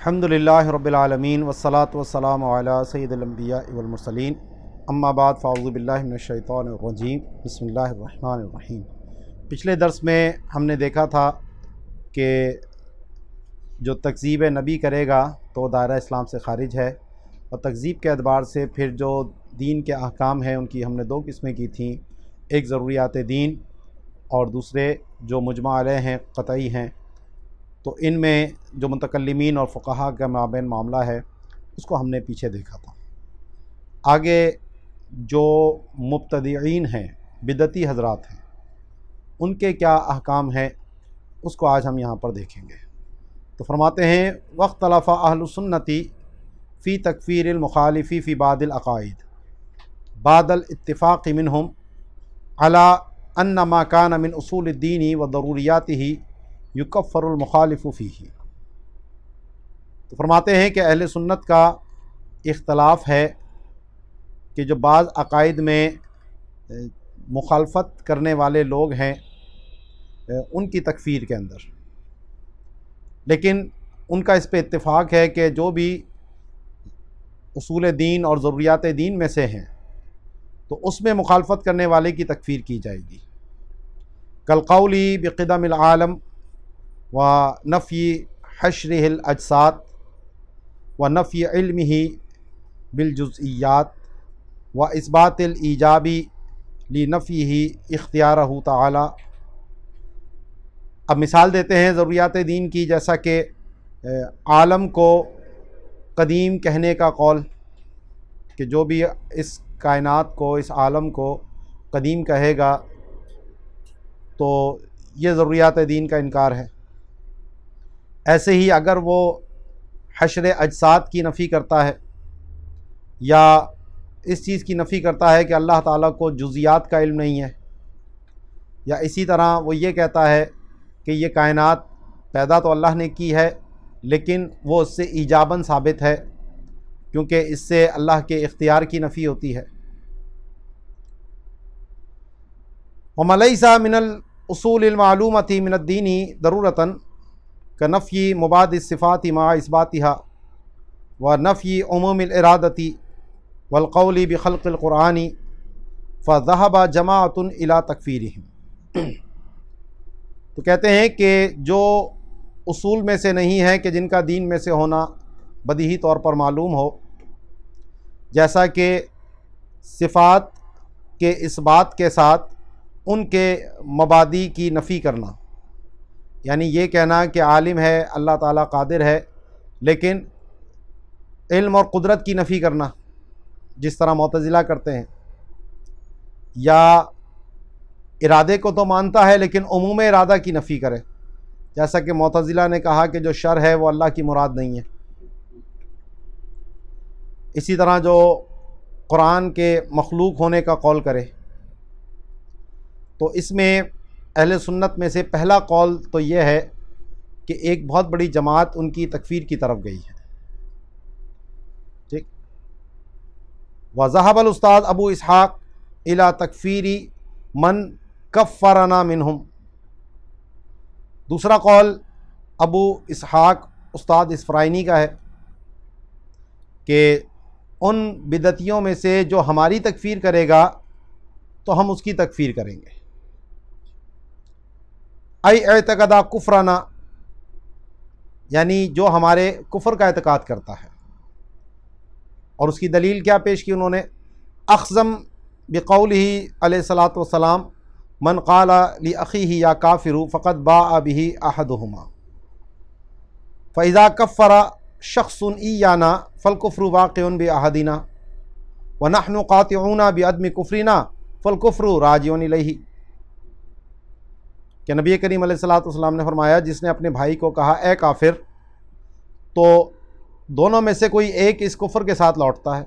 الحمدللہ رب العالمین والصلاة والسلام علی سید الانبیاء والمرسلین اما بعد فاعوذ باللہ من الشیطان الرجیم بسم اللہ الرحمن الرحیم۔ پچھلے درس میں ہم نے دیکھا تھا کہ جو تکذیب نبی کرے گا تو دائرہ اسلام سے خارج ہے، اور تکذیب کے اعتبار سے پھر جو دین کے احکام ہیں ان کی ہم نے دو قسمیں کی تھیں، ایک ضروریات دین اور دوسرے جو مجمع علیہ ہیں، قطعی ہیں۔ تو ان میں جو متکلمین اور فقہا کا مابین معاملہ ہے اس کو ہم نے پیچھے دیکھا تھا۔ آگے جو مبتدعین ہیں، بدعتی حضرات ہیں، ان کے کیا احکام ہیں اس کو آج ہم یہاں پر دیکھیں گے۔ تو فرماتے ہیں واختلف اہل السنتی فی تکفیر المخالفی فی بعض العقائد بعد الاتفاق منہم علی ان ما کان من اصول الدین و ضروریاتہ یکفر المخالف فیہ۔ تو فرماتے ہیں کہ اہل سنت کا اختلاف ہے کہ جو بعض عقائد میں مخالفت کرنے والے لوگ ہیں ان کی تکفیر کے اندر، لیکن ان کا اس پہ اتفاق ہے کہ جو بھی اصول دین اور ضروریات دین میں سے ہیں تو اس میں مخالفت کرنے والے کی تکفیر کی جائے گی، کالقول بقدم العالم و نفی حشرہ الاجساد و نفی علمہ بالجزئیات و اثبات الایجاب لنفیہ اختیارہ تعالی۔ اب مثال دیتے ہیں ضروریات دین کی، جیسا کہ عالم کو قدیم کہنے کا قول، کہ جو بھی اس کائنات کو، اس عالم کو قدیم کہے گا تو یہ ضروریات دین کا انکار ہے۔ ایسے ہی اگر وہ حشر اجساد کی نفی کرتا ہے یا اس چیز کی نفی کرتا ہے کہ اللہ تعالیٰ کو جزیات کا علم نہیں ہے، یا اسی طرح وہ یہ کہتا ہے کہ یہ کائنات پیدا تو اللہ نے کی ہے لیکن وہ اس سے ایجاباً ثابت ہے، کیونکہ اس سے اللہ کے اختیار کی نفی ہوتی ہے۔ وَمَا لَيْسَ مِنَ الْأُصُولِ الْمَعْلُومَةِ مِنَ الدِّينِ ضَرُورَةً كَنَفْيِ مُبَادِ الصِّفَاتِ مَعَ إِثْبَاتِهَا وَنَفْيِ عُمُومِ الْإِرَادَةِ وَالْقَوْلِ بِخَلْقِ الْقُرْآنِ فَذَهَبَ جَمَاعَةٌ إِلَى تَكْفِيرِهِمْ۔ تو کہتے ہیں کہ جو اصول میں سے نہیں ہے کہ جن کا دین میں سے ہونا بدیہی طور پر معلوم ہو، جیسا کہ صفات کے اثبات کے ساتھ ان کے مبادی کی نفی کرنا، یعنی یہ کہنا کہ عالم ہے، اللہ تعالیٰ قادر ہے، لیکن علم اور قدرت کی نفی کرنا جس طرح معتزلہ کرتے ہیں، یا ارادے کو تو مانتا ہے لیکن عموم ارادہ کی نفی کرے، جیسا کہ معتزلہ نے کہا کہ جو شر ہے وہ اللہ کی مراد نہیں ہے۔ اسی طرح جو قرآن کے مخلوق ہونے کا قول کرے، تو اس میں اہل سنت میں سے پہلا قول تو یہ ہے کہ ایک بہت بڑی جماعت ان کی تکفیر کی طرف گئی ہے۔ ٹھیک۔ وذهب الاستاذ ابو اسحاق الى تکفیر من کفرنا منہم۔ دوسرا قول ابو اسحاق استاد اسفرائینی کا ہے کہ ان بدعتیوں میں سے جو ہماری تکفیر کرے گا تو ہم اس کی تکفیر کریں گے۔ ای اعتقدا کفرنا، یعنی جو ہمارے کفر کا اعتقاد کرتا ہے۔ اور اس کی دلیل کیا پیش کی انہوں نے؟ اخذم بقولہ علیہ الصلاۃ والسلام من قال لاخیہ یا کافر فقد باء بہ احدہما فاذا کفر شخص ایانا فالکفر واقع باحدنا ونحن قاطعون بعدم کفرنا فالکفر راجع الیہ۔ کہ نبی کریم علیہ الصلاۃ والسلام نے فرمایا جس نے اپنے بھائی کو کہا اے کافر، تو دونوں میں سے کوئی ایک اس کفر کے ساتھ لوٹتا ہے۔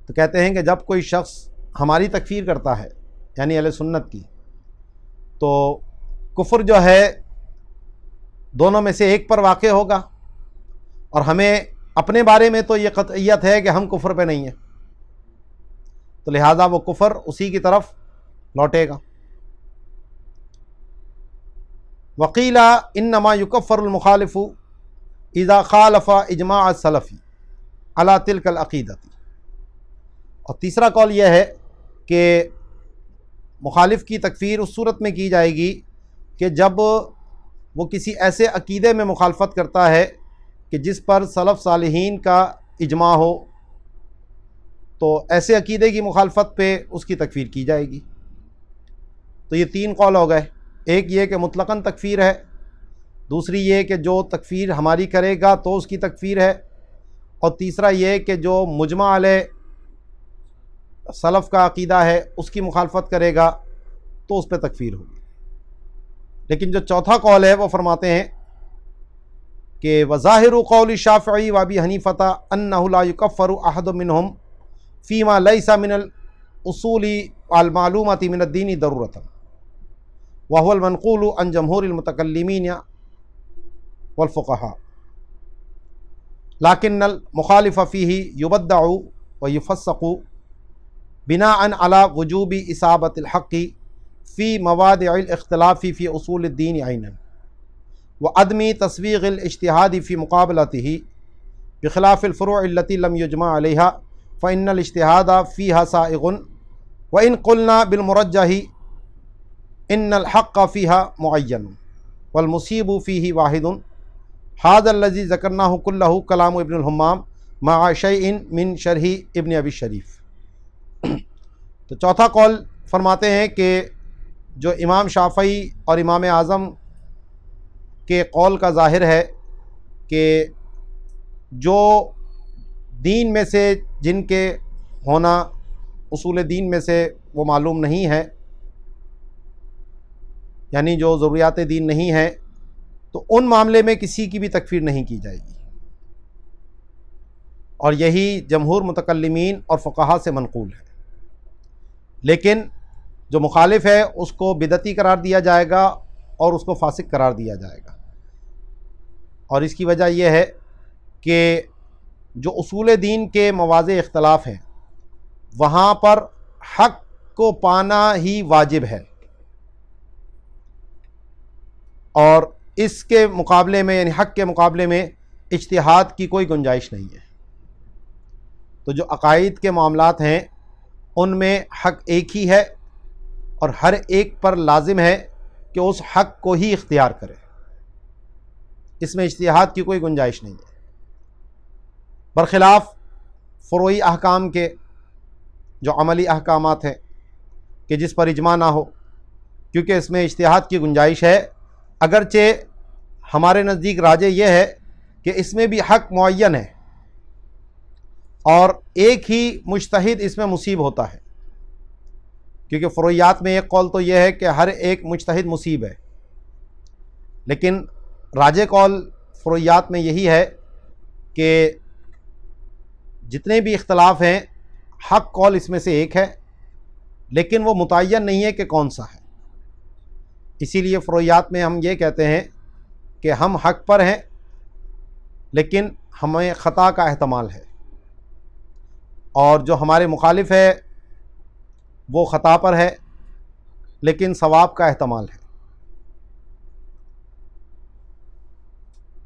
تو کہتے ہیں کہ جب کوئی شخص ہماری تکفیر کرتا ہے، یعنی اہل سنت کی، تو کفر جو ہے دونوں میں سے ایک پر واقع ہوگا، اور ہمیں اپنے بارے میں تو یہ قطعیت ہے کہ ہم کفر پہ نہیں ہیں، تو لہٰذا وہ کفر اسی کی طرف لوٹے گا۔ وقیل انما یکفر المخالف اذا خالف اجماع السلفی علی تلک العقیدتی. اور تیسرا قول یہ ہے کہ مخالف کی تکفیر اس صورت میں کی جائے گی کہ جب وہ کسی ایسے عقیدے میں مخالفت کرتا ہے کہ جس پر سلف صالحین کا اجماع ہو، تو ایسے عقیدے کی مخالفت پہ اس کی تکفیر کی جائے گی. تو یہ تین قول ہو گئے. ایک یہ کہ مطلقاً تکفیر ہے، دوسری یہ کہ جو تکفیر ہماری کرے گا تو اس کی تکفیر ہے، اور تیسرا یہ کہ جو مجمع علیہ سلف کا عقیدہ ہے اس کی مخالفت کرے گا تو اس پہ تکفیر ہوگی. لیکن جو چوتھا قول ہے وہ فرماتے ہیں کہ وظاہر قول الشافعی و ابی حنیفہ انہ لا یکفر احد منہم فیما لیس من الاصول المعلومۃ من الدین ضرورۃ وهو المنقول عن جمہور المتکلمین والفقہاء لكن المخالف فيه يبدع ويفسق بناء على وجوب اصابۃ الحق في مواضع الاختلاف في اصول الدین عینا وعدم تسویغ الاجتہاد في مقابلته بخلاف الفروع التي لم يجمع عليها فإن الاجتهاد فيها سائغ وإن قلنا بالمرجح إن الحق فيها معين والمصيب فيه واحد هذا الذي ذكرناه كله كلام ابن الحمام مع شيء من شرح ابن ابی شریف. تو چوتھا قول فرماتے ہیں کہ جو امام شافعی اور امام اعظم کے قول کا ظاہر ہے کہ جو دین میں سے جن کے ہونا اصول دین میں سے وہ معلوم نہیں ہے، یعنی جو ضروریات دین نہیں ہے، تو ان معاملے میں کسی کی بھی تکفیر نہیں کی جائے گی. اور یہی جمہور متکلمین اور فقہا سے منقول ہے. لیکن جو مخالف ہے اس کو بدعتی قرار دیا جائے گا اور اس کو فاسق قرار دیا جائے گا. اور اس کی وجہ یہ ہے کہ جو اصول دین کے مواضع اختلاف ہیں وہاں پر حق کو پانا ہی واجب ہے، اور اس کے مقابلے میں یعنی حق کے مقابلے میں اجتہاد کی کوئی گنجائش نہیں ہے. تو جو عقائد کے معاملات ہیں ان میں حق ایک ہی ہے، اور ہر ایک پر لازم ہے کہ اس حق کو ہی اختیار کرے، اس میں اجتہاد کی کوئی گنجائش نہیں ہے. برخلاف فروعی احکام کے جو عملی احکامات ہیں کہ جس پر اجماع نہ ہو، کیونکہ اس میں اجتہاد کی گنجائش ہے، اگرچہ ہمارے نزدیک راجح یہ ہے کہ اس میں بھی حق معین ہے اور ایک ہی مجتہد اس میں مصیب ہوتا ہے. کیونکہ فروعیات میں ایک قول تو یہ ہے کہ ہر ایک مجتہد مصیب ہے، لیکن راجح قول فروعیات میں یہی ہے کہ جتنے بھی اختلاف ہیں حق قول اس میں سے ایک ہے، لیکن وہ متعین نہیں ہے کہ کون سا ہے. اسی لیے فروعیات میں ہم یہ کہتے ہیں کہ ہم حق پر ہیں لیکن ہمیں خطا کا احتمال ہے، اور جو ہمارے مخالف ہے وہ خطا پر ہے لیکن ثواب کا احتمال ہے.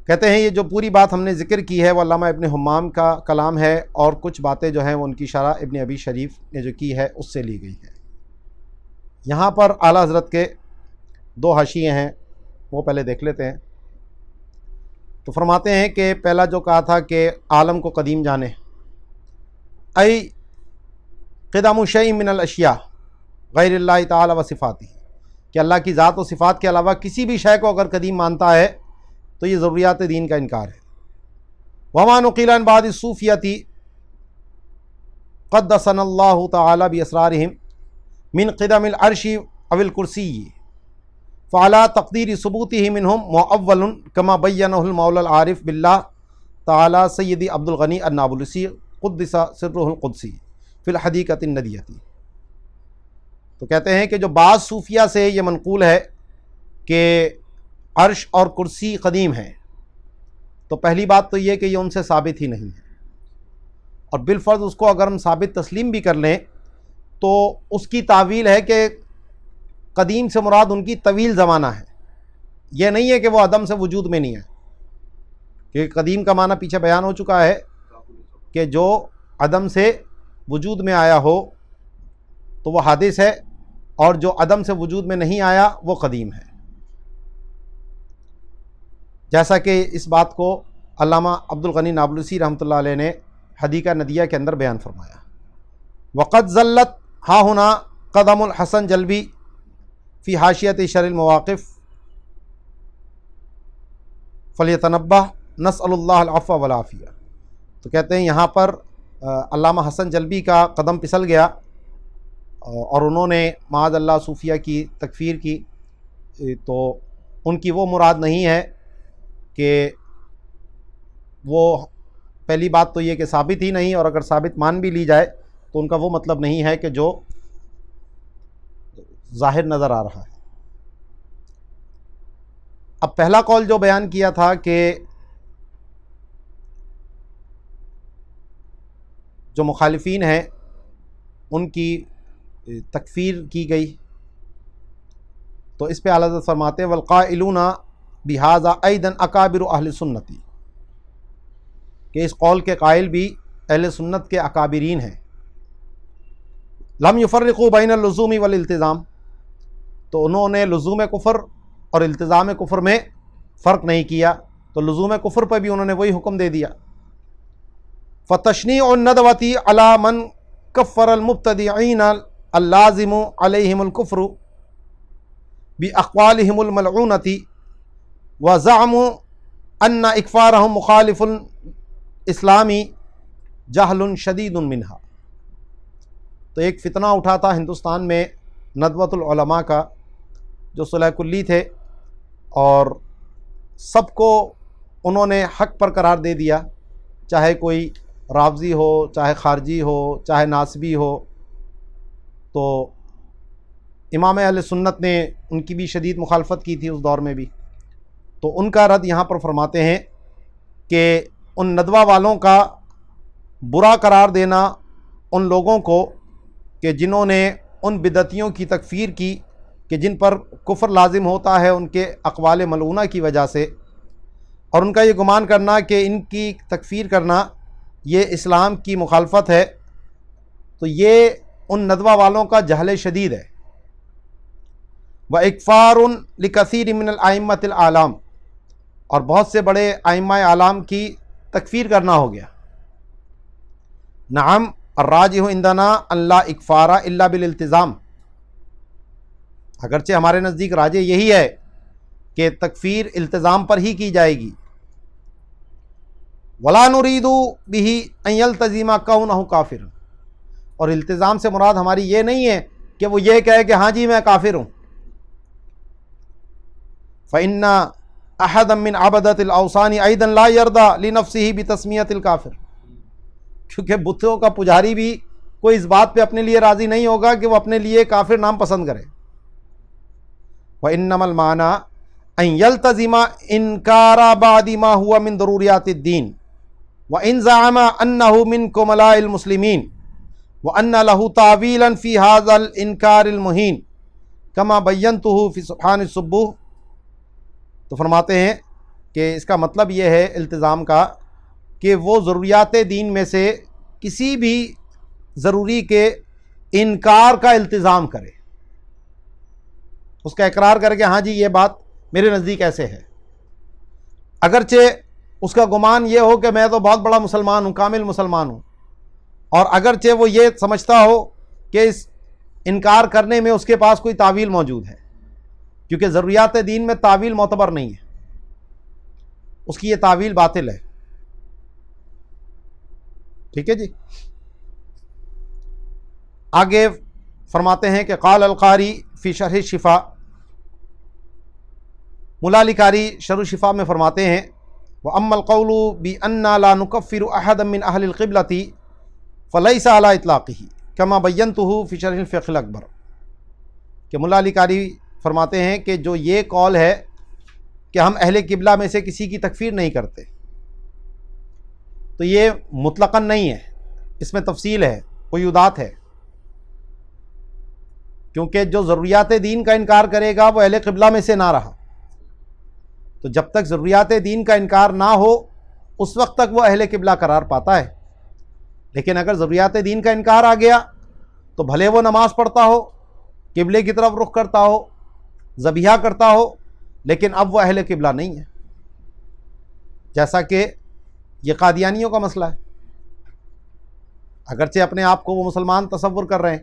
کہتے ہیں یہ جو پوری بات ہم نے ذکر کی ہے وہ علامہ ابن حمام کا کلام ہے، اور کچھ باتیں جو ہیں وہ ان کی شرح ابن ابی شریف نے جو کی ہے اس سے لی گئی ہے. یہاں پر اعلیٰ حضرت کے دو حاشیے ہیں، وہ پہلے دیکھ لیتے ہیں. تو فرماتے ہیں کہ پہلا جو کہا تھا کہ عالم کو قدیم جانے، ای قدم شیء من الاشیاء غیر اللہ تعالی و صفاتی، کہ اللہ کی ذات و صفات کے علاوہ کسی بھی شے کو اگر قدیم مانتا ہے تو یہ ضروریات دین کا انکار ہے. وما نقیل عن بعض الصوفیہ قدسنا اللہ تعالی باسرارہم من قدم العرش او الکرسی فعلی تقدیر ثبوتہ منہم مؤول کما بینہ المولا العارف باللہ تعالی سیدی عبد الغنی النابلسی قدس سرہ القدسی فی الحدیقۃ الندیۃ. تو کہتے ہیں کہ جو بعض صوفیہ سے یہ منقول ہے کہ عرش اور کرسی قدیم ہیں، تو پہلی بات تو یہ کہ یہ ان سے ثابت ہی نہیں ہے، اور بالفرض اس کو اگر ہم ثابت تسلیم بھی کر لیں تو اس کی تعویل ہے کہ قدیم سے مراد ان کی طویل زمانہ ہے، یہ نہیں ہے کہ وہ عدم سے وجود میں نہیں ہے. کیونکہ قدیم کا معنی پیچھے بیان ہو چکا ہے کہ جو عدم سے وجود میں آیا ہو تو وہ حادث ہے، اور جو عدم سے وجود میں نہیں آیا وہ قدیم ہے، جیسا کہ اس بات کو علامہ عبدالغنی نابلسی رحمۃ اللہ علیہ نے حدیقہ ندیہ کے اندر بیان فرمایا۔ وقد ذلت ہا ہنا قدم الحسن جلبی فی حاشیۃ شرح المواقف فلیتنبہ نسأل اللہ العفو والعافیہ۔ تو کہتے ہیں یہاں پر علامہ حسن جلبی کا قدم پھسل گیا اور انہوں نے معاذ اللہ صوفیہ کی تکفیر کی، تو ان کی وہ مراد نہیں ہے کہ وہ پہلی بات تو یہ کہ ثابت ہی نہیں، اور اگر ثابت مان بھی لی جائے تو ان کا وہ مطلب نہیں ہے کہ جو ظاہر نظر آ رہا ہے۔ اب پہلا قول جو بیان کیا تھا کہ جو مخالفین ہیں ان کی تکفیر کی گئی، تو اس پہ اعلیٰ حضرت فرماتے ہیں والقائلون بہذا ایضا اکابر اہل سنتی، کہ اس قول کے قائل بھی اہل سنت کے اکابرین ہیں۔ لم یفرقوا بین اللزوم والالتزام، تو انہوں نے لزوم کفر اور التزام کفر میں فرق نہیں کیا، تو لزوم کفر پہ بھی انہوں نے وہی حکم دے دیا۔ فتشنیع الندوۃ علی من کفر المبتدعین اللازم علیہم الکفر باقوالہم الملعونۃ وزعموا ان اکفارہم مخالف اسلامی جہل شدید منہا۔ تو ایک فتنہ اٹھا تھا ہندوستان میں ندوۃ العلماء کا، جو صلح کلی تھے، اور سب کو انہوں نے حق پر قرار دے دیا، چاہے کوئی رافضی ہو، چاہے خارجی ہو، چاہے ناسبی ہو۔ تو امام اہل سنت نے ان کی بھی شدید مخالفت کی تھی اس دور میں بھی، تو ان کا رد یہاں پر فرماتے ہیں کہ ان ندوہ والوں کا برا قرار دینا ان لوگوں کو کہ جنہوں نے ان بدعتیوں کی تکفیر کی کہ جن پر کفر لازم ہوتا ہے ان کے اقوال ملعونہ کی وجہ سے، اور ان کا یہ گمان کرنا کہ ان کی تکفیر کرنا یہ اسلام کی مخالفت ہے، تو یہ ان ندوہ والوں کا جہل شدید ہے۔ وَإِكْفَارٌ لِكَثِيرٍ مِّنَ الْأَئِمَّةِ الْأَعْلَامِ، اور بہت سے بڑے ائمہ اعلام کی تکفیر کرنا ہو گیا۔ نعم الراجح عندنا ان لا اکفار الا بالالتزام، اگرچہ ہمارے نزدیک راجح یہی ہے کہ تکفیر التزام پر ہی کی جائے گی۔ ولا نريد به ان يلتزم كونه کافر، اور التزام سے مراد ہماری یہ نہیں ہے کہ وہ یہ کہے کہ ہاں جی میں کافر ہوں۔ فإن احدا من عبدة الاوثان ايضا لا يرضى لنفسه بتسمية الكافر، کیونکہ بتوں کا پجاری بھی کوئی اس بات پہ اپنے لیے راضی نہیں ہوگا کہ وہ اپنے لیے کافر نام پسند کرے۔ وإنما المعنى ان يلتزم انکار بعض ما هو من ضروریات الدین وان زعم انه من کملاء المسلمین وان له تعویلا في هذا الانکار المہین كما بینته في سبحان السبوح۔ تو فرماتے ہیں کہ اس کا مطلب یہ ہے التزام کا کہ وہ ضروریات دین میں سے کسی بھی ضروری کے انکار کا التزام کرے، اس کا اقرار کر کے ہاں جی یہ بات میرے نزدیک ایسے ہے، اگرچہ اس کا گمان یہ ہو کہ میں تو بہت بڑا مسلمان ہوں، کامل مسلمان ہوں، اور اگرچہ وہ یہ سمجھتا ہو کہ اس انکار کرنے میں اس کے پاس کوئی تعویل موجود ہے، کیونکہ ضروریات دین میں تعویل معتبر نہیں ہے، اس کی یہ تعویل باطل ہے۔ ٹھیک ہے جی، آگے فرماتے ہیں کہ قال القاری فی شرح الشفاء، ملا علی قاری شرح الشفاء میں فرماتے ہیں وَأَمَّا الْقَوْلُ بِأَنَّا لَا نُكَفِّرُ أَحَدًا مِّنْ أَهْلِ الْقِبْلَةِ فَلَيْسَ عَلَىٰ إِطْلَاقِهِ كَمَا بَيَّنْتُهُ فِي شَرْحِ الْفِقْهِ الْأَكْبَرِ، کہ ملا علی قاری فرماتے ہیں کہ جو یہ قول ہے کہ ہم اہل قبلہ میں سے کسی کی تکفیر نہیں کرتے، تو یہ مطلقاً نہیں ہے، اس میں تفصیل ہے، قیودات ہے، کیونکہ جو ضروریات دین کا انکار کرے گا وہ اہل قبلہ میں سے نہ رہا، تو جب تک ضروریات دین کا انکار نہ ہو اس وقت تک وہ اہل قبلہ قرار پاتا ہے. لیکن اگر ضروریات دین کا انکار آ گیا تو بھلے وہ نماز پڑھتا ہو، قبلے کی طرف رخ کرتا ہو، ذبیحہ کرتا ہو، لیکن اب وہ اہل قبلہ نہیں ہے. جیسا کہ یہ قادیانیوں کا مسئلہ ہے. اگرچہ اپنے آپ کو وہ مسلمان تصور کر رہے ہیں،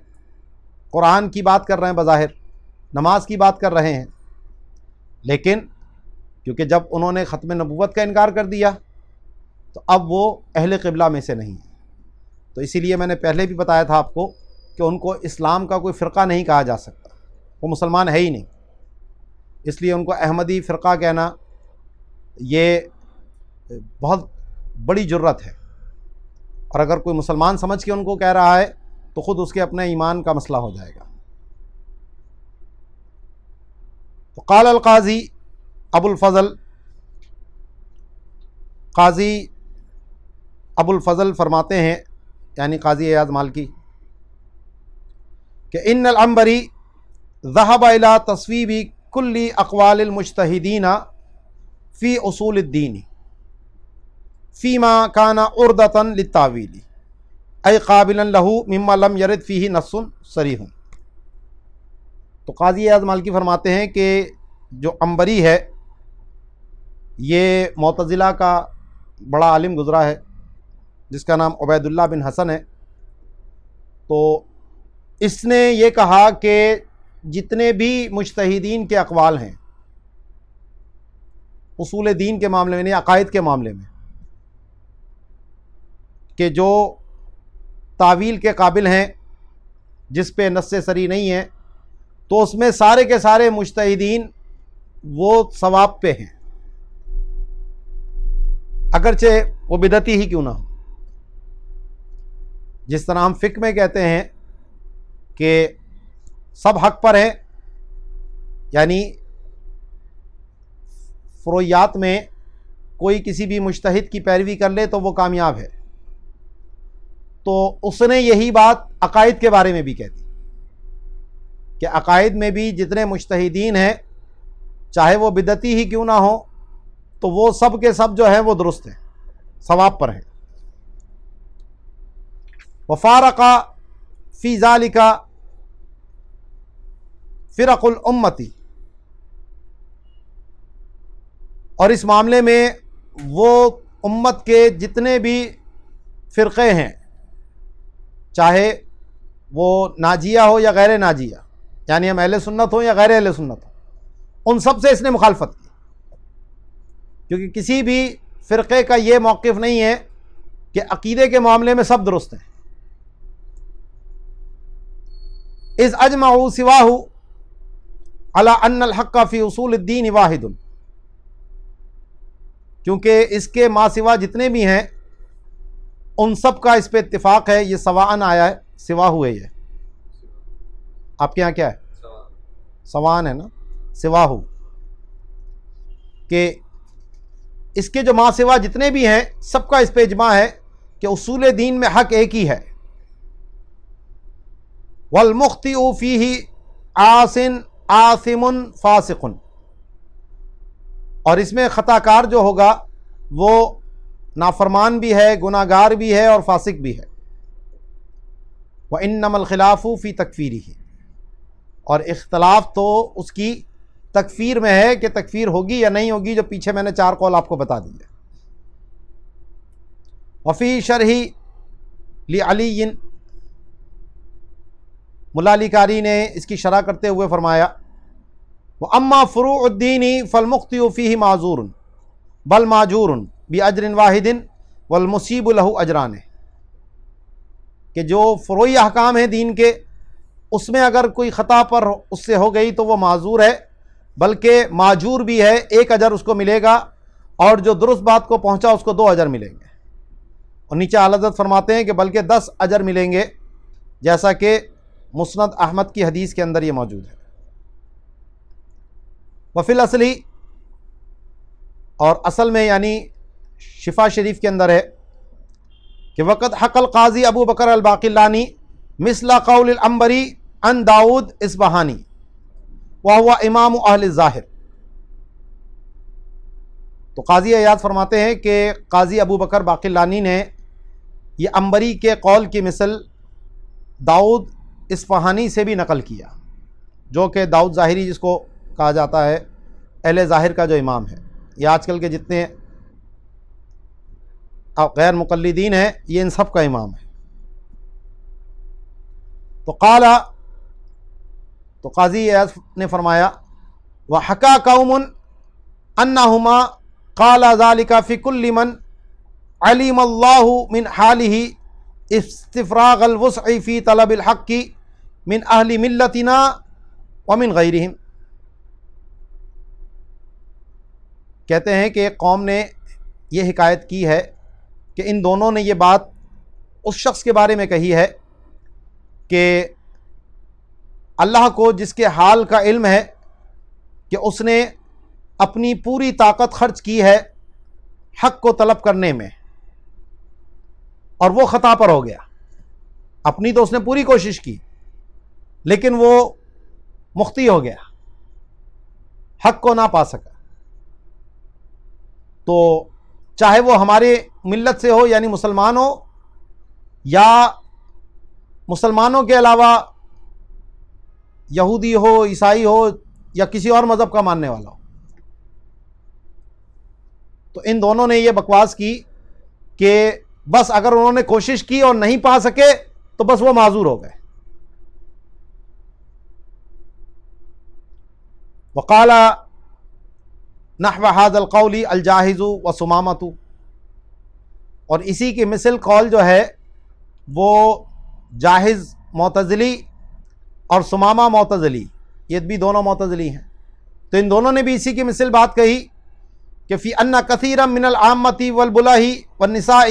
قرآن کی بات کر رہے ہیں، بظاہر نماز کی بات کر رہے ہیں، لیکن کیونکہ جب انہوں نے ختم نبوت کا انکار کر دیا تو اب وہ اہل قبلہ میں سے نہیں ہیں. تو اسی لیے میں نے پہلے بھی بتایا تھا آپ کو کہ ان کو اسلام کا کوئی فرقہ نہیں کہا جا سکتا، وہ مسلمان ہے ہی نہیں. اس لیے ان کو احمدی فرقہ کہنا یہ بہت بڑی جرت ہے، اور اگر کوئی مسلمان سمجھ کے ان کو کہہ رہا ہے تو خود اس کے اپنے ایمان کا مسئلہ ہو جائے گا. تو قال القاضی ابو الفضل، قاضی ابو الفضل فرماتے ہیں، یعنی قاضی ایاز مالکی، کہ ان العنبری ذهب الى تصویب کل اقوال المجتہدین فی اصول الدین فیما کان عرضۃ للتاویل ای قابلا لہ مما لم یرد فیہ نص صریح. تو قاضی ایاز مالکی فرماتے ہیں کہ جو عنبری ہے یہ معتزلہ کا بڑا عالم گزرا ہے جس کا نام عبید اللہ بن حسن ہے. تو اس نے یہ کہا کہ جتنے بھی مجتہدین کے اقوال ہیں اصول دین کے معاملے میں، یعنی عقائد کے معاملے میں، کہ جو تعویل کے قابل ہیں، جس پہ نص صریح نہیں ہے، تو اس میں سارے کے سارے مجتہدین وہ صواب پہ ہیں، اگرچہ وہ بدعتی ہی کیوں نہ ہو. جس طرح ہم فقہ میں کہتے ہیں کہ سب حق پر ہیں، یعنی فروعیات میں کوئی کسی بھی مجتہد کی پیروی کر لے تو وہ کامیاب ہے، تو اس نے یہی بات عقائد کے بارے میں بھی کہتی کہ عقائد میں بھی جتنے مجتہدین ہیں چاہے وہ بدعتی ہی کیوں نہ ہو تو وہ سب کے سب جو ہیں وہ درست ہیں، ثواب پر ہیں. وفارق فی ذالک فرق الامتی، اور اس معاملے میں وہ امت کے جتنے بھی فرقے ہیں، چاہے وہ ناجیہ ہو یا غیر ناجیہ، یعنی ہم اہل سنت ہوں یا غیر اہل سنت ہوں، ان سب سے اس نے مخالفت کی، کیونکہ کسی بھی فرقے کا یہ موقف نہیں ہے کہ عقیدے کے معاملے میں سب درست ہیں. اذ اجمعوا سواہ علی ان الحق فی اصول الدین واحد، کیونکہ اس کے ما سوا جتنے بھی ہیں ان سب کا اس پہ اتفاق ہے. یہ سواءن آیا ہے، سوا ہوئے، یہ آپ کے یہاں کیا ہے؟ سواءن ہے نا، سوا ہو، کہ اس کے جو ما سوا جتنے بھی ہیں سب کا اس پہ اجماع ہے کہ اصول دین میں حق ایک ہی ہے. والمخطئ فیہ عاص آثم فاسق، اور اس میں خطا کار جو ہوگا وہ نافرمان بھی ہے، گناہ گار بھی ہے اور فاسق بھی ہے. وَإِنَّمَا الْخِلَافُ فِي تَكْفِيرِهِ، اور اختلاف تو اس کی تکفیر میں ہے کہ تکفیر ہوگی یا نہیں ہوگی، جو پیچھے میں نے 4 قول آپ کو بتا دیے. وفی شرح لعلی، ملا علی قاری نے اس کی شرح کرتے ہوئے فرمایا وَأَمَّا فُرُوعُ الدِّينِ فَالْمُخْطِئُ فِيهِ مَعْذُورٌ بَلْ مَأْجُورٌ بِأَجْرٍ وَاحِدٍ وَالْمُصِيبُ لَهُ أَجْرَانِ، کہ جو فروعی احکام ہیں دین کے، اس میں اگر کوئی خطا پر اس سے ہو گئی تو وہ معذور ہے، بلکہ معجور بھی ہے، 1 اجر اس کو ملے گا، اور جو درست بات کو پہنچا اس کو 2 اجر ملیں گے. اور نیچے اعلیٰ حضرت فرماتے ہیں کہ بلکہ 10 اجر ملیں گے، جیسا کہ مسند احمد کی حدیث کے اندر یہ موجود ہے. وفی الاصلی، اور اصل میں یعنی شفا شریف کے اندر ہے کہ وقت حق القاضی ابو بکر الباقلانی مثل قول العنبری عن داود اصبہانی وهو امام اہل الظاہر، تو قاضی عیاض فرماتے ہیں کہ قاضی ابو بکر باقلانی نے یہ عنبری کے قول کی مثل داؤد اصفہانی سے بھی نقل کیا، جو کہ داؤد ظاہری جس کو کہا جاتا ہے اہل ظاہر کا جو امام ہے، یہ آج کل کے جتنے غیر مقلدین ہیں یہ ان سب کا امام ہے۔ تو قاضی عیاض نے فرمایا وَحَكَى قَوْمٌ أَنَّهُمَا قَالَ ذَلِكَ فِي كُلِّ مَنْ عَلِمَ اللَّهُ مِنْ حَالِهِ اسْتِفْرَاغَ الْوُسْعِ فِي طَلَبِ الْحَقِّ مِنْ أَهْلِ مِلَّتِنَا وَمِنْ غَيْرِهِمْ۔ کہتے ہیں کہ ایک قوم نے یہ حکایت کی ہے کہ ان دونوں نے یہ بات اس شخص کے بارے میں کہی ہے کہ اللہ کو جس کے حال کا علم ہے کہ اس نے اپنی پوری طاقت خرچ کی ہے حق کو طلب کرنے میں اور وہ خطا پر ہو گیا، اپنی تو اس نے پوری کوشش کی لیکن وہ مخطی ہو گیا، حق کو نہ پا سکا۔ تو چاہے وہ ہمارے ملت سے ہو یعنی مسلمان ہو یا مسلمانوں کے علاوہ یہودی ہو، عیسائی ہو یا کسی اور مذہب کا ماننے والا ہو، تو ان دونوں نے یہ بکواس کی کہ بس اگر انہوں نے کوشش کی اور نہیں پا سکے تو بس وہ معذور ہو گئے۔ وقال نحو هذا القول الجاہز وسمامۃ، اور اسی کی مثل قول جو ہے وہ جاہز معتزلی اور سمامہ معتزلی، یہ بھی دونوں معتزلی ہیں، تو ان دونوں نے بھی اسی کی مثل بات کہی کہ فی ان کثیرا من العامۃ والبلہ والنساء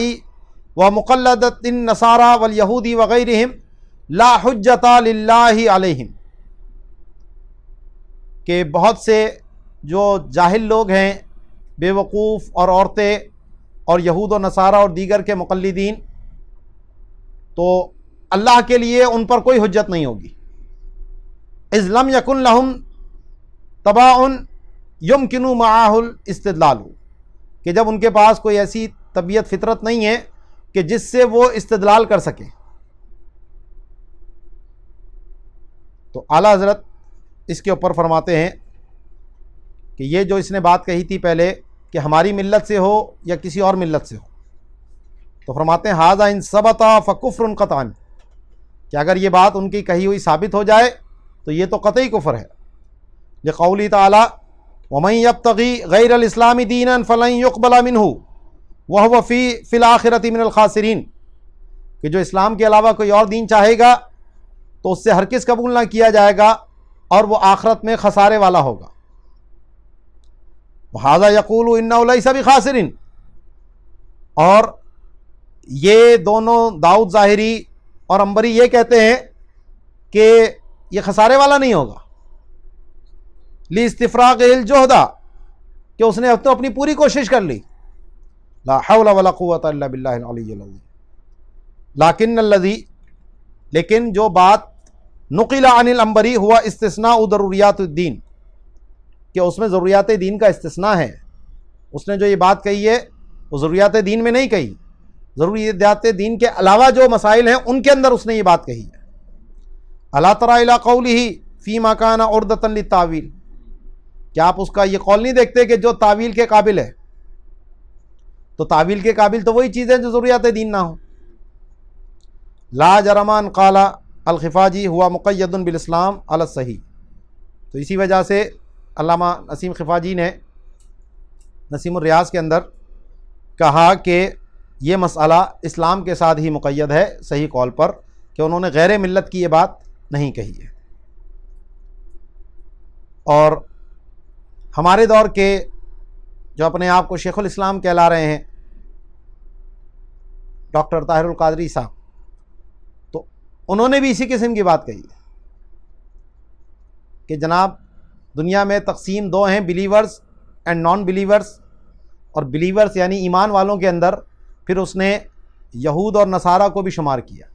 ومقلدۃ النصارى والیہود وغیرہم لا حجۃ للہ علیہم، کہ بہت سے جو جاہل لوگ ہیں، بے وقوف اور عورتیں اور یہود و نصارہ اور دیگر کے مقلدین، تو اللہ کے لیے ان پر کوئی حجت نہیں ہوگی۔ اذ لم یکن لہم تباع یمکن معہ الاستدلال، کہ جب ان کے پاس کوئی ایسی طبیعت فطرت نہیں ہے کہ جس سے وہ استدلال کر سکیں۔ تو اعلیٰ حضرت اس کے اوپر فرماتے ہیں کہ یہ جو اس نے بات کہی تھی پہلے کہ ہماری ملت سے ہو یا کسی اور ملت سے ہو، تو فرماتے ہیں ھذا ان ثبت فکفر قطعا، کہ اگر یہ بات ان کی کہی ہوئی ثابت ہو جائے تو یہ تو قطعی کفر ہے، لقولی تعالی ومن یبتغی غیر الاسلام دینا فلن یقبل منہ وہو فی الآخرۃ من الخاسرین، کہ جو اسلام کے علاوہ کوئی اور دین چاہے گا تو اس سے ہرگز قبول نہ کیا جائے گا اور وہ آخرت میں خسارے والا ہوگا۔ وَهَذَا يَقُولُ إِنَّهُ لَيْسَ بِخَاسِرٍ، اور یہ دونوں داؤد ظاہری اور عنبری یہ کہتے ہیں کہ یہ خسارے والا نہیں ہوگا، لِاسْتِفْرَاغِ الْجُهْدَ، کہ اس نے اب تو اپنی پوری کوشش کر لی، لا حول ولا قوة الا باللہ العلی العظیم، لیکن الذی، لیکن جو بات نقل عن العنبری ہوا استثناء ضروریات الدین، کہ اس میں ضروریات دین کا استثناء ہے، اس نے جو یہ بات کہی ہے وہ ضروریات دین میں نہیں کہی، ضروریات دین کے علاوہ جو مسائل ہیں ان کے اندر اس نے یہ بات کہی ہے۔ الا تری الی قولہ فیما کان عرضۃ للتاویل، کیا آپ اس کا یہ قول نہیں دیکھتے کہ جو تعویل کے قابل ہے، تو تعویل کے قابل تو وہی چیزیں جو ضروریات دین نہ ہوں۔ لا جرمان قال الخفاجی ہوا مقید بالاسلام علی الصحیح، تو اسی وجہ سے علامہ نسیم خفاجی نے نسیم الریاض کے اندر کہا کہ یہ مسئلہ اسلام کے ساتھ ہی مقید ہے صحیح قول پر، کہ انہوں نے غیر ملت کی یہ بات نہیں کہی ہے۔ اور ہمارے دور کے جو اپنے آپ کو شیخ الاسلام کہلا رہے ہیں ڈاکٹر طاہر القادری صاحب، تو انہوں نے بھی اسی قسم کی بات کہی ہے کہ جناب دنیا میں تقسیم دو ہیں، بلیورز اینڈ نان بلیورز، اور بلیورز یعنی ایمان والوں کے اندر پھر اس نے یہود اور نصارہ کو بھی شمار کیا،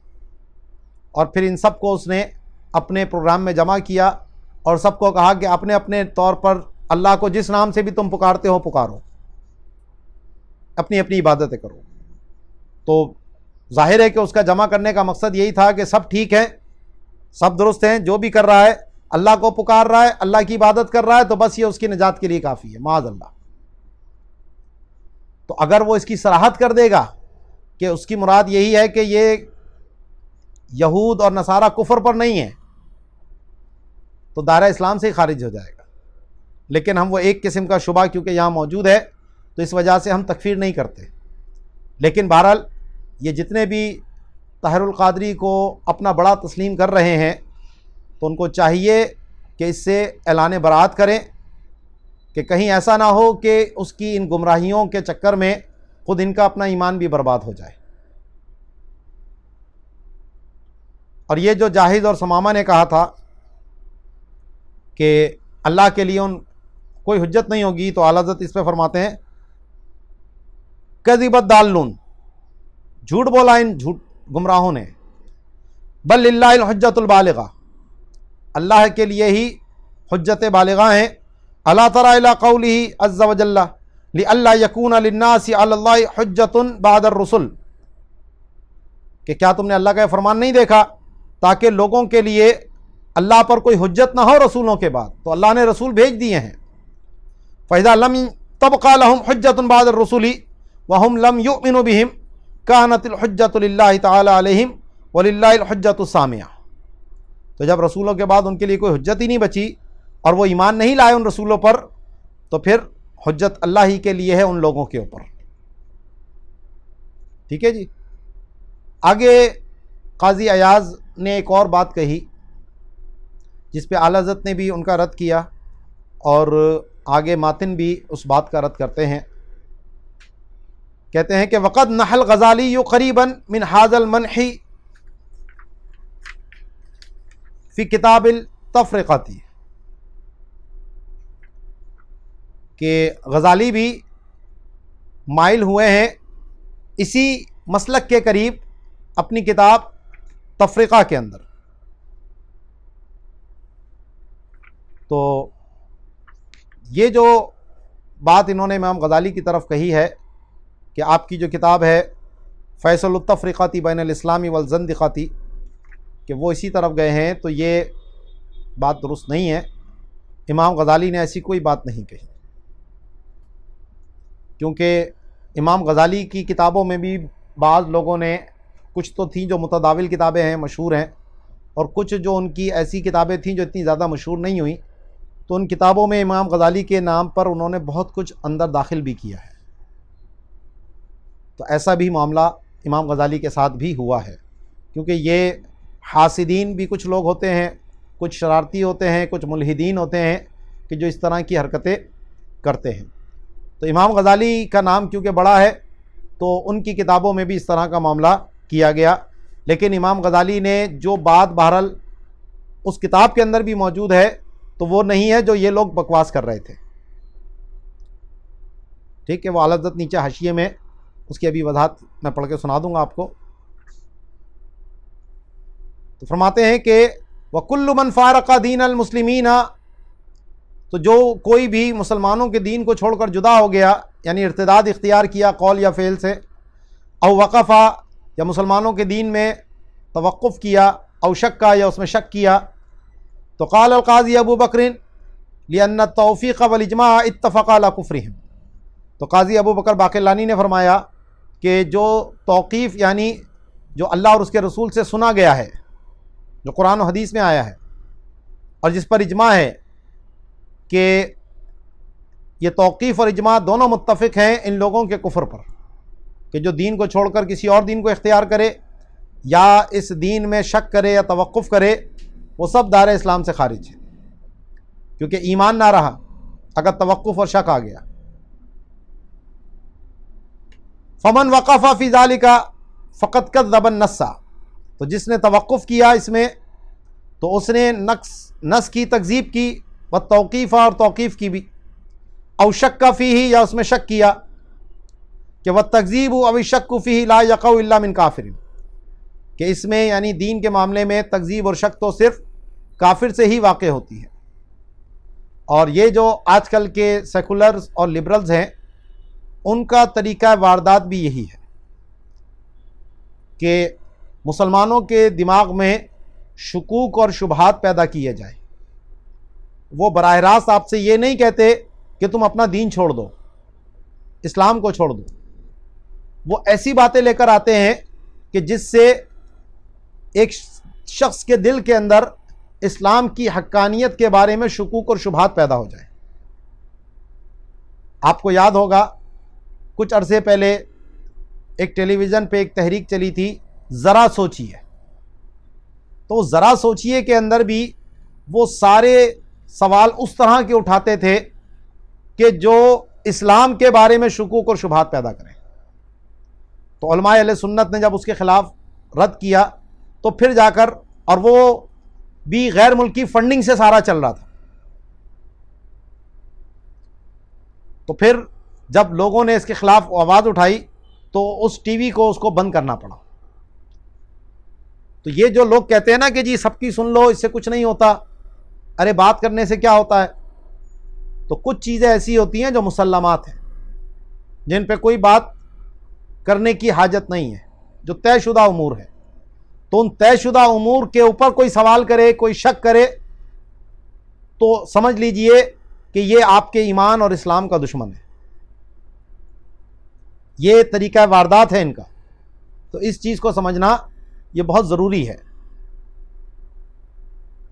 اور پھر ان سب کو اس نے اپنے پروگرام میں جمع کیا اور سب کو کہا کہ اپنے اپنے طور پر اللہ کو جس نام سے بھی تم پکارتے ہو پکارو۔ اپنی اپنی عبادتیں کرو. تو ظاہر ہے کہ اس کا جمع کرنے کا مقصد یہی تھا کہ سب ٹھیک ہیں، سب درست ہیں، جو بھی کر رہا ہے اللہ کو پکار رہا ہے، اللہ کی عبادت کر رہا ہے، تو بس یہ اس کی نجات کے لیے کافی ہے، معاذ اللہ. تو اگر وہ اس کی صراحت کر دے گا کہ اس کی مراد یہی ہے کہ یہ یہود اور نصارہ کفر پر نہیں ہے، تو دائرہ اسلام سے ہی خارج ہو جائے گا. لیکن ہم وہ ایک قسم کا شبہ کیونکہ یہاں موجود ہے تو اس وجہ سے ہم تکفیر نہیں کرتے. لیکن بہرحال یہ جتنے بھی طاہر القادری کو اپنا بڑا تسلیم کر رہے ہیں تو ان کو چاہیے کہ اس سے اعلان برات کریں کہ کہیں ایسا نہ ہو کہ اس کی ان گمراہیوں کے چکر میں خود ان کا اپنا ایمان بھی برباد ہو جائے. اور یہ جو جاہد اور ثمامہ نے کہا تھا کہ اللہ کے لیے ان کوئی حجت نہیں ہوگی، تو اعلیٰ حضرت اس پہ فرماتے ہیں کذبت دالون، جھوٹ بولا ان گمراہوں نے. بل للہ الحجت البالغہ، اللہ کے لیے ہی حجت بالغہ ہیں. الا تری الی قولہ عز وجل لئلا یکون للناس علی اللہ حجت بعد الرسل، کہ کیا تم نے اللہ کا یہ فرمان نہیں دیکھا تاکہ لوگوں کے لیے اللہ پر کوئی حجت نہ ہو رسولوں کے بعد. تو اللہ نے رسول بھیج دیے ہیں. فَإِذَا لَمْ تَبْقَ لَهُمْ حُجَّةٌ بَعْدَ الرُّسُلِ وَهُمْ لَمْ يُؤْمِنُوا بِهِمْ كَانَتِ الْحُجَّةُ لِلَّهِ تَعَالَى عَلَيْهِمْ وَلِلَّهِ الْحُجَّةُ السَّامِعَةُ. تو جب رسولوں کے بعد ان کے لیے کوئی حجت ہی نہیں بچی اور وہ ایمان نہیں لائے ان رسولوں پر، تو پھر حجت اللہ ہی کے لیے ہے ان لوگوں کے اوپر. ٹھیک ہے جی. آگے قاضی ایاز نے ایک اور بات کہی جس پہ اعلیٰ حضرت نے بھی ان کا رد کیا، اور آگے ماتن بھی اس بات کا رد کرتے ہیں. کہتے ہیں کہ وقد نحى الغزالی قریبا من هذا المنح فی کتاب التفرقۃ، کہ غزالی بھی مائل ہوئے ہیں اسی مسلک کے قریب اپنی کتاب تفرقہ کے اندر. تو یہ جو بات انہوں نے امام غزالی کی طرف کہی ہے کہ آپ کی جو کتاب ہے فیصل التفرقۃ بین الاسلام والزندقۃ، کہ وہ اسی طرف گئے ہیں، تو یہ بات درست نہیں ہے. امام غزالی نے ایسی کوئی بات نہیں کہی، کیونکہ امام غزالی کی کتابوں میں بھی بعض لوگوں نے، کچھ تو تھیں جو متداول کتابیں ہیں، مشہور ہیں، اور کچھ جو ان کی ایسی کتابیں تھیں جو اتنی زیادہ مشہور نہیں ہوئیں، تو ان کتابوں میں امام غزالی کے نام پر انہوں نے بہت کچھ اندر داخل بھی کیا ہے. تو ایسا بھی معاملہ امام غزالی کے ساتھ بھی ہوا ہے، کیونکہ یہ حاسدین بھی کچھ لوگ ہوتے ہیں، کچھ شرارتی ہوتے ہیں، کچھ ملحدین ہوتے ہیں کہ جو اس طرح کی حرکتیں کرتے ہیں. تو امام غزالی کا نام کیونکہ بڑا ہے تو ان کی کتابوں میں بھی اس طرح کا معاملہ کیا گیا. لیکن امام غزالی نے جو بات بہرحال اس کتاب کے اندر بھی موجود ہے تو وہ نہیں ہے جو یہ لوگ بکواس کر رہے تھے. ٹھیک ہے، وہ اعلیٰ حضرت نیچے حاشیے میں اس کی ابھی وضاحت میں پڑھ کے سنا دوں گا آپ کو. تو فرماتے ہیں کہ وَكُلُّ مَنْ فَارَقَ دِينَ الْمُسْلِمِينَ، تو جو کوئی بھی مسلمانوں کے دین کو چھوڑ کر جدا ہو گیا، یعنی ارتداد اختیار کیا قول یا فعل سے، او وقفا، یا مسلمانوں کے دین میں توقف کیا، او شکا، یا اس میں شک کیا، تو قال القاضی ابو بکر لأن التوفیق والاجماع اتفقا علی کفرہم. تو قاضی ابو بکر باقلانی نے فرمایا کہ جو توقیف یعنی جو اللہ اور اس کے رسول سے سنا گیا ہے، جو قرآن و حدیث میں آیا ہے، اور جس پر اجماع ہے کہ یہ توقیف اور اجماع دونوں متفق ہیں ان لوگوں کے کفر پر، کہ جو دین کو چھوڑ کر کسی اور دین کو اختیار کرے یا اس دین میں شک کرے یا توقف کرے، وہ سب دائرہ اسلام سے خارج ہے، کیونکہ ایمان نہ رہا اگر توقف اور شک آ گیا. فمن وقف فی ذلک فقد کذب النص، تو جس نے توقف کیا اس میں تو اس نے نص کی تکذیب کی، والتوقیف، اور توقیف کی بھی، او شک فیہ، یا اس میں شک کیا، کہ والتکذیب او الشک فیہ لا یقع الا من کافر، کہ اس میں یعنی دین کے معاملے میں تکذیب اور شک تو صرف کافر سے ہی واقع ہوتی ہے. اور یہ جو آج کل کے سیکولرز اور لبرلز ہیں ان کا طریقہ واردات بھی یہی ہے کہ مسلمانوں کے دماغ میں شکوک اور شبہات پیدا کیے جائے. وہ براہ راست آپ سے یہ نہیں کہتے کہ تم اپنا دین چھوڑ دو، اسلام کو چھوڑ دو. وہ ایسی باتیں لے کر آتے ہیں کہ جس سے ایک شخص کے دل کے اندر اسلام کی حقانیت کے بارے میں شکوک اور شبہات پیدا ہو جائے. آپ کو یاد ہوگا کچھ عرصے پہلے ایک ٹیلی ویژن پہ ایک تحریک چلی تھی، ذرا سوچیے. تو ذرا سوچیے کے اندر بھی وہ سارے سوال اس طرح کے اٹھاتے تھے کہ جو اسلام کے بارے میں شکوک اور شبہات پیدا کریں. تو علماء اہل سنت نے جب اس کے خلاف رد کیا تو پھر جا کر، اور وہ بھی غیر ملکی فنڈنگ سے سارا چل رہا تھا، تو پھر جب لوگوں نے اس کے خلاف آواز اٹھائی تو اس ٹی وی کو اس کو بند کرنا پڑا. تو یہ جو لوگ کہتے ہیں نا کہ جی سب کی سن لو، اس سے کچھ نہیں ہوتا، ارے بات کرنے سے کیا ہوتا ہے، تو کچھ چیزیں ایسی ہوتی ہیں جو مسلمات ہیں، جن پہ کوئی بات کرنے کی حاجت نہیں ہے، جو طے شدہ امور ہے. تو ان طے شدہ امور کے اوپر کوئی سوال کرے، کوئی شک کرے، تو سمجھ لیجئے کہ یہ آپ کے ایمان اور اسلام کا دشمن ہے. یہ طریقہ واردات ہے ان کا. تو اس چیز کو سمجھنا یہ بہت ضروری ہے.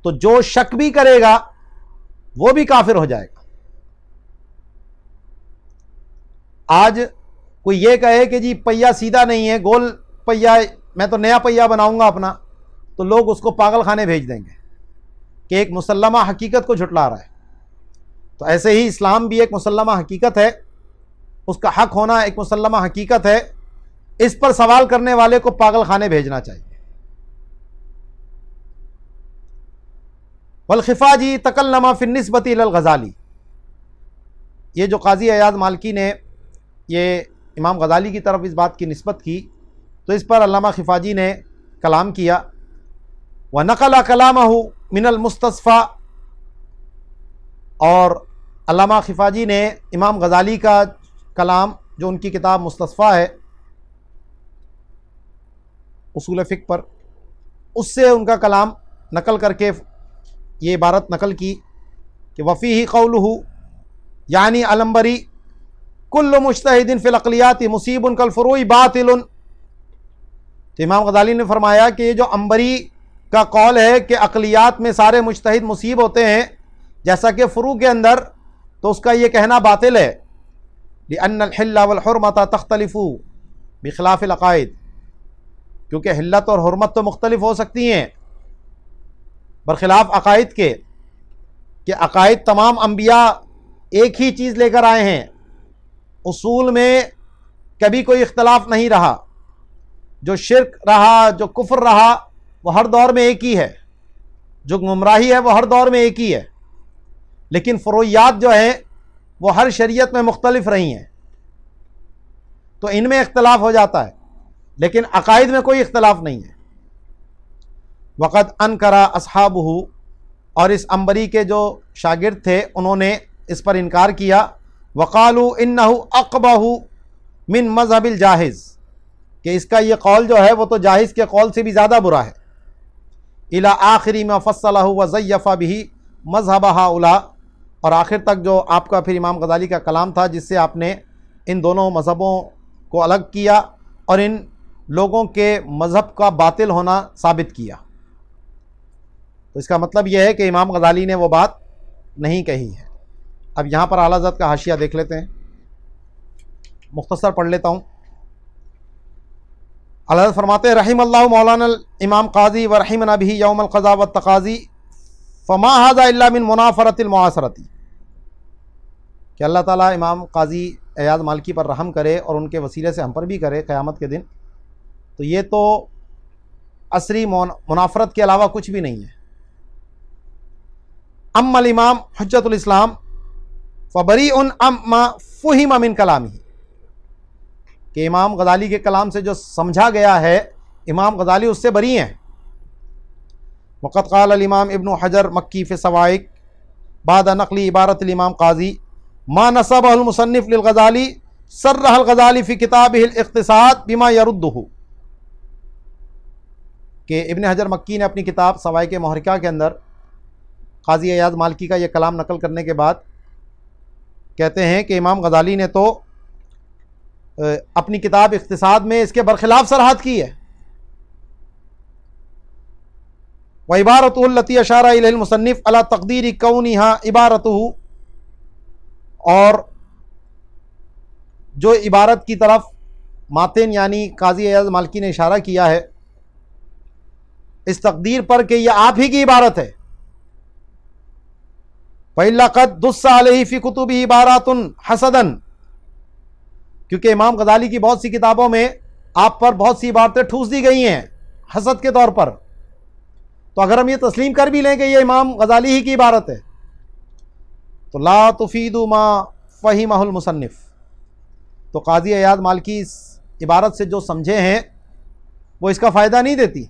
تو جو شک بھی کرے گا وہ بھی کافر ہو جائے گا. آج کوئی یہ کہے کہ جی پہیا سیدھا نہیں ہے، گول پہیا، میں تو نیا پہیا بناؤں گا اپنا، تو لوگ اس کو پاگل خانے بھیج دیں گے کہ ایک مسلمہ حقیقت کو جھٹلا رہا ہے. تو ایسے ہی اسلام بھی ایک مسلمہ حقیقت ہے، اس کا حق ہونا ایک مسلمہ حقیقت ہے. اس پر سوال کرنے والے کو پاگل خانے بھیجنا چاہیے. والخفاجی تکلم فی النسبۃ الی الغزالی، یہ جو قاضی ایاز مالکی نے یہ امام غزالی کی طرف اس بات کی نسبت کی، تو اس پر علامہ خفاجی نے کلام کیا. وَنَقَلَ كَلَامَهُ مِنَ الْمُسْتَصْفَى، اور علامہ خفاجی نے امام غزالی کا کلام جو ان کی کتاب مستصفیٰ ہے اصول فقہ پر، اس سے ان کا کلام نقل کر کے یہ عبارت نقل کی کہ وفیہ قولہ، یعنی العنبری کل مجتہد فی العقلیات مصیب کالفروع باطل. تو امام غزالی نے فرمایا کہ یہ جو عنبری کا قول ہے کہ عقلیات میں سارے مجتہد مصیب ہوتے ہیں جیسا کہ فروع کے اندر، تو اس کا یہ کہنا باطل ہے. لأن الحل والحرمۃ تختلف بخلاف العقائد، کیونکہ حلت اور حرمت تو مختلف ہو سکتی ہیں برخلاف عقائد کے، کہ عقائد تمام انبیاء ایک ہی چیز لے کر آئے ہیں، اصول میں کبھی کوئی اختلاف نہیں رہا. جو شرک رہا، جو کفر رہا، وہ ہر دور میں ایک ہی ہے، جو گمراہی ہے وہ ہر دور میں ایک ہی ہے. لیکن فروعیات جو ہیں وہ ہر شریعت میں مختلف رہی ہیں، تو ان میں اختلاف ہو جاتا ہے، لیکن عقائد میں کوئی اختلاف نہیں ہے. وقد انکر اصحابہ، اور اس عنبری کے جو شاگرد تھے انہوں نے اس پر انکار کیا. وقالوا انہ اقبح من مذہب الجاہز، کہ اس کا یہ قول جو ہے وہ تو جاہز کے قول سے بھی زیادہ برا ہے. الی آخر ما فصلہ وزیف بہ مذہب ہؤلاء، اور آخر تک جو آپ کا پھر امام غزالی کا کلام تھا جس سے آپ نے ان دونوں مذہبوں کو الگ کیا اور ان لوگوں کے مذہب کا باطل ہونا ثابت کیا. تو اس کا مطلب یہ ہے کہ امام غزالی نے وہ بات نہیں کہی ہے. اب یہاں پر اعلیٰ حضرت کا حاشیہ دیکھ لیتے ہیں، مختصر پڑھ لیتا ہوں. اعلیٰ حضرت فرماتے ہیں رحم اللہ مولانا الامام قاضی ورحمنا بہ یوم القضاء والتقاضی فما ھذا الا من منافرۃ المعاصرۃ، کہ اللہ تعالیٰ امام قاضی ایاز مالکی پر رحم کرے اور ان کے وسیلے سے ہم پر بھی کرے قیامت کے دن. تو یہ تو عصری منافرت کے علاوہ کچھ بھی نہیں ہے. اما الامام حجت الاسلام فبریء اما فہم من کلامہ، کہ امام غزالی کے کلام سے جو سمجھا گیا ہے امام غزالی اس سے بری ہیں. وقد قال الامام ابن حجر مکی فی الصواعق بعد نقل عبارت الامام قاضی ما نسبہ المصنف للغزالی صرح الغزالی فی کتابہ الاقتصاد بما یردہ، کہ ابن حجر مکی نے اپنی کتاب سوائق محرکہ کے اندر قاضی ایاز مالکی کا یہ کلام نقل کرنے کے بعد کہتے ہیں کہ امام غزالی نے تو اپنی کتاب اقتصاد میں اس کے برخلاف صراحت کی ہے. وعبارتہ التی اشار الیہ المصنف علی تقدیر کونہا عبارتہ، اور جو عبارت کی طرف ماتن یعنی قاضی ایاز مالکی نے اشارہ کیا ہے اس تقدیر پر کہ یہ آپ ہی کی عبارت ہے. فَإِلَّا قَدْ دُسَّ عَلَيْهِ فِي كُتُبِهِ عِبَارَاتٌ حَسَدًا، کیونکہ امام غزالی کی بہت سی کتابوں میں آپ پر بہت سی عبارتیں ٹھوس دی گئی ہیں حسد کے طور پر. تو اگر ہم یہ تسلیم کر بھی لیں کہ یہ امام غزالی ہی کی عبارت ہے تو لا تفید ما فہمہ المصنف، تو قاضی ایاز مالکی اس عبارت سے جو سمجھے ہیں وہ اس کا فائدہ نہیں دیتی.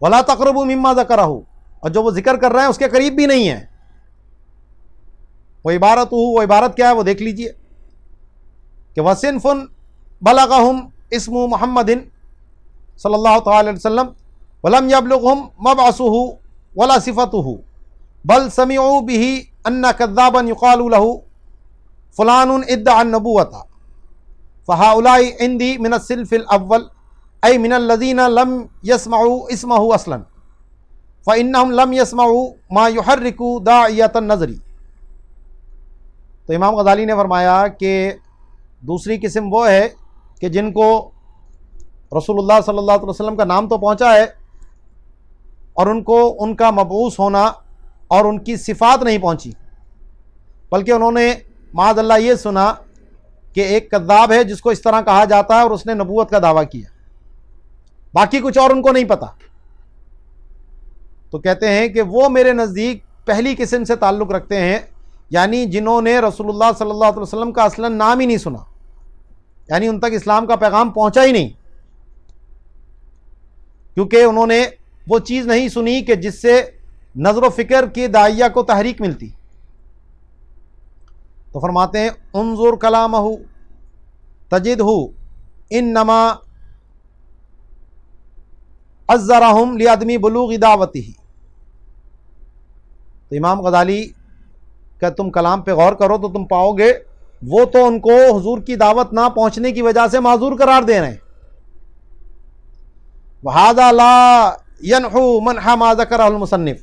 ولا تقربوا مما ذکرہ، اور جو وہ ذکر کر رہے ہیں اس کے قریب بھی نہیں ہے. وہ عبارت کیا ہے وہ دیکھ لیجئے کہ وصنف بلغہم اسم محمد صلی اللہ تعالی علیہ وسلم ولم یبلغہم مبعثہ ولا صفتہ بل سمعوا به ان کذابا یقال له فلان ادعى النبوة فهؤلاء عندي من الصنف الاول ای من الذین لم يسمعوا اسمہ اصلا فإنهم لم يسمعوا ما يحرك داعیۃ النظر. تو امام غزالی نے فرمایا کہ دوسری قسم وہ ہے کہ جن کو رسول اللہ صلی اللہ علیہ وسلم کا نام تو پہنچا ہے اور ان کو ان کا مبعوث ہونا اور ان کی صفات نہیں پہنچی، بلکہ انہوں نے معاذ اللہ یہ سنا کہ ایک کذاب ہے جس کو اس طرح کہا جاتا ہے اور اس نے نبوت کا دعویٰ کیا، باقی کچھ اور ان کو نہیں پتہ. تو کہتے ہیں کہ وہ میرے نزدیک پہلی قسم سے تعلق رکھتے ہیں، یعنی جنہوں نے رسول اللہ صلی اللہ علیہ وسلم کا اصلاً نام ہی نہیں سنا، یعنی ان تک اسلام کا پیغام پہنچا ہی نہیں، کیونکہ انہوں نے وہ چیز نہیں سنی کہ جس سے نظر و فکر کی داعیہ کو تحریک ملتی. تو فرماتے ہیں انظر کلامہ تجدہ انما عذرہم لعدم بلوغ دعوتہ. تو امام غزالی کا تم کلام پہ غور کرو تو تم پاؤ گے وہ تو ان کو حضور کی دعوت نہ پہنچنے کی وجہ سے معذور قرار دے رہے ہیں. وَهَذَا لَا يَنْحُو مَنْحَ مَا ذَكَرَهُ الْمُصَنِّفِ،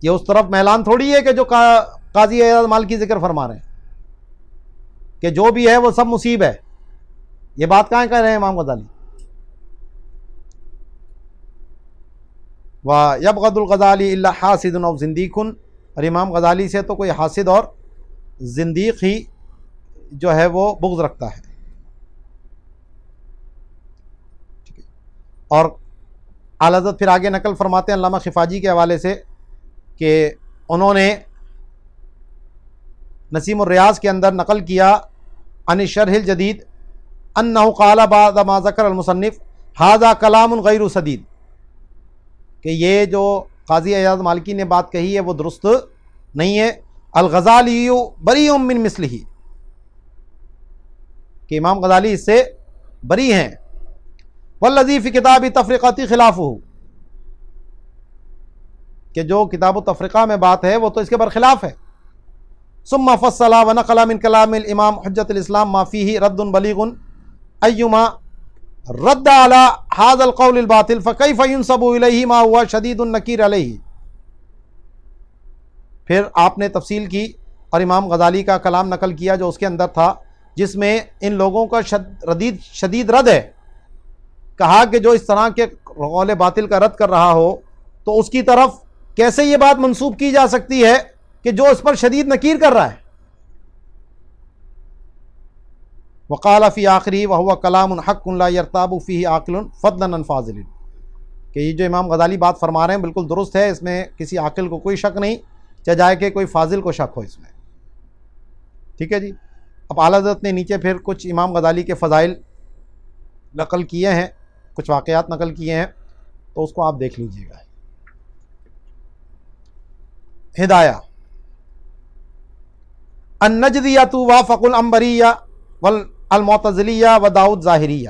یہ اس طرف میلان تھوڑی ہے کہ جو قاضی ایاز مالکی ذکر فرما رہے ہیں کہ جو بھی ہے وہ سب مصیب ہے. یہ بات کہاں کہہ رہے ہیں امام غزالی؟ وَيَبْغَضُ الْغَزَالِي إِلَّا حَاسِدٌ أَوْ زِندِيقٌ، اور امام غزالی سے تو کوئی حاسد اور زندیق ہی جو ہے وہ بغض رکھتا ہے. اور اعلیٰ حضرت پھر آگے نقل فرماتے ہیں علامہ خفاجی کے حوالے سے کہ انہوں نے نسیم الریاض کے اندر نقل کیا عن شرح الجدید انہ قال بعد ما ذکر المصنف ھذا کلام غیر سدید، کہ یہ جو قاضی ایاز مالکی نے بات کہی ہے وہ درست نہیں ہے. الغزالی بریء من مثلہ، کہ امام غزالی اس سے بری ہیں. والذی فی کتاب تفرقۃ خلافہ، کہ جو کتاب و تفرقہ میں بات ہے وہ تو اس کے برخلاف ہے. ثم فصل ونقل من کلام الامام حجۃ الاسلام ما فیہ رد بلیغ ایما رد علی ھذا القول الباطل فکیف ینسب الیہ ما ہوا شدید النکیر علیہ. پھر آپ نے تفصیل کی اور امام غزالی کا کلام نقل کیا جو اس کے اندر تھا، جس میں ان لوگوں کا شدید رد ہے. کہا کہ جو اس طرح کے قول باطل کا رد کر رہا ہو تو اس کی طرف کیسے یہ بات منسوب کی جا سکتی ہے کہ جو اس پر شدید نکیر کر رہا ہے. وقال فی آخری وہو کلام حق لا یرتاب فیہ عاقل فضلا عن فاضل، کہ یہ جو امام غزالی بات فرما رہے ہیں بالکل درست ہے، اس میں کسی عاقل کو کوئی شک نہیں، چاہے جائے کہ کوئی فاضل کو شک ہو اس میں. ٹھیک ہے جی. اب اعلیٰ حضرت نے نیچے پھر کچھ امام غزالی کے فضائل نقل کیے ہیں، کچھ واقعات نقل کیے ہیں، تو اس کو آپ دیکھ لیجئے گا. ہدایہ النجدیۃ وافق العنبریہ والمعتزلیہ و داؤد ظاہریہ،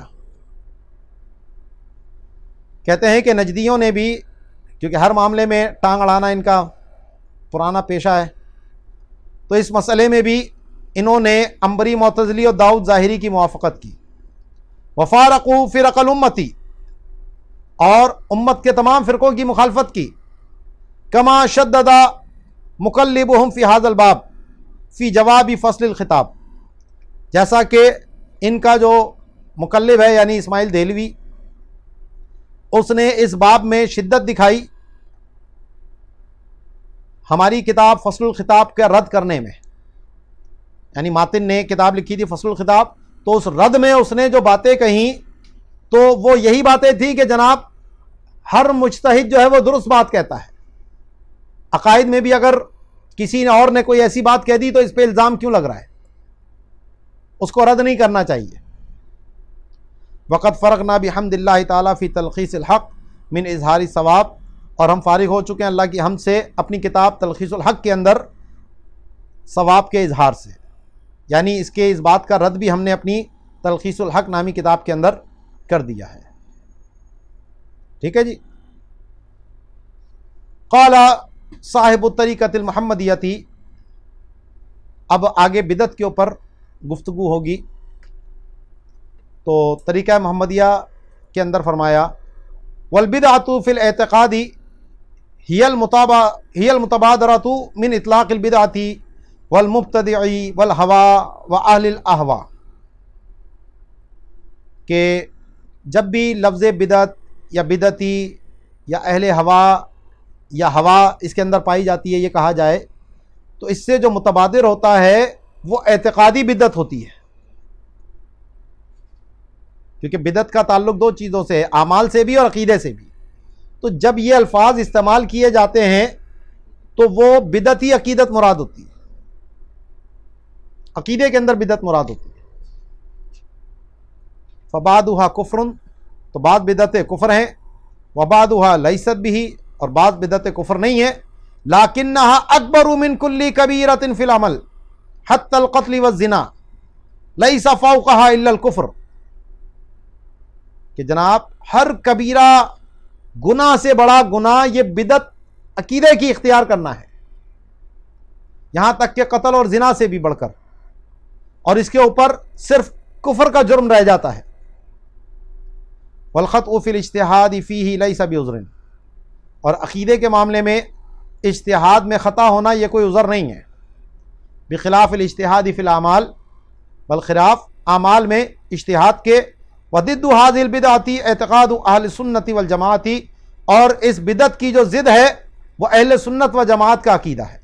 کہتے ہیں کہ نجدیوں نے بھی، کیونکہ ہر معاملے میں ٹانگ اڑانا ان کا پرانا پیشہ ہے، تو اس مسئلے میں بھی انہوں نے عنبری، معتزلی اور داؤد ظاہری کی موافقت کی۔ وفارقوا فرق الامتی، اور امت کے تمام فرقوں کی مخالفت کی۔ کما شدد مقلبہم فی ھذا الباب فی جواب فصل الخطاب، جیسا کہ ان کا جو مقلب ہے یعنی اسماعیل دہلوی، اس نے اس باب میں شدت دکھائی ہماری کتاب فصل الخطاب کا رد کرنے میں، یعنی ماتن نے کتاب لکھی تھی فصل الخطاب، تو اس رد میں اس نے جو باتیں کہیں تو وہ یہی باتیں تھیں کہ جناب ہر مجتہد جو ہے وہ درست بات کہتا ہے، عقائد میں بھی اگر کسی نے اور نے کوئی ایسی بات کہہ دی تو اس پہ الزام کیوں لگ رہا ہے، اس کو رد نہیں کرنا چاہیے۔ وقت فرقنا بحمد اللہ تعالیٰ فی تلخیص الحق من اظہار الصواب، اور ہم فارغ ہو چکے ہیں اللہ کی حمد سے اپنی کتاب تلخیص الحق کے اندر ثواب کے اظہار سے، یعنی اس بات کا رد بھی ہم نے اپنی تلخیص الحق نامی کتاب کے اندر کر دیا ہے۔ ٹھیک ہے جی۔ قال صاحب الطریقۃ المحمدیتی، اب آگے بدعت کے اوپر گفتگو ہوگی، تو طریقہ محمدیہ کے اندر فرمایا والبدعۃ فی الاعتقاد ہی المتبادرۃ من اطلاق البدعۃ والمبتدع والہوا واہل الاہوا، کہ جب بھی لفظ بدعت یا بدعتی یا اہل ہوا یا ہوا اس کے اندر پائی جاتی ہے، یہ کہا جائے تو اس سے جو متبادر ہوتا ہے وہ اعتقادی بدعت ہوتی ہے، کیونکہ بدعت کا تعلق دو چیزوں سے ہے، اعمال سے بھی اور عقیدے سے بھی، تو جب یہ الفاظ استعمال کیے جاتے ہیں تو وہ بدعتی عقیدت مراد ہوتی ہے، عقیدے کے اندر بدعت مراد ہوتی ہے۔ فبعضھا کفر، تو بعض بدعتیں کفر ہیں، وبعضھا لیست بہ، اور بعض بدعتیں کفر نہیں ہیں، لیکنھا اکبر من کل کبیرۃ فی العمل حتی القتل والزنا لیس فوقھا الا الکفر، کہ جناب ہر کبیرہ گناہ سے بڑا گناہ یہ بدعت عقیدے کی اختیار کرنا ہے، یہاں تک کہ قتل اور زنا سے بھی بڑھ کر، اور اس کے اوپر صرف کفر کا جرم رہ جاتا ہے۔ والخطأ فی الاجتہاد فیہ لیس بعذر، اور عقیدے کے معاملے میں اجتہاد میں خطا ہونا یہ کوئی عذر نہیں ہے۔ بخلاف الاجتہاد فی الاعمال، بالخلاف اعمال میں اجتہاد کے، وضد هذه البدعۃ اعتقاد اہل سنت والجماعت، اور اس بدعت کی جو ضد ہے وہ اہل سنت و جماعت کا عقیدہ ہے،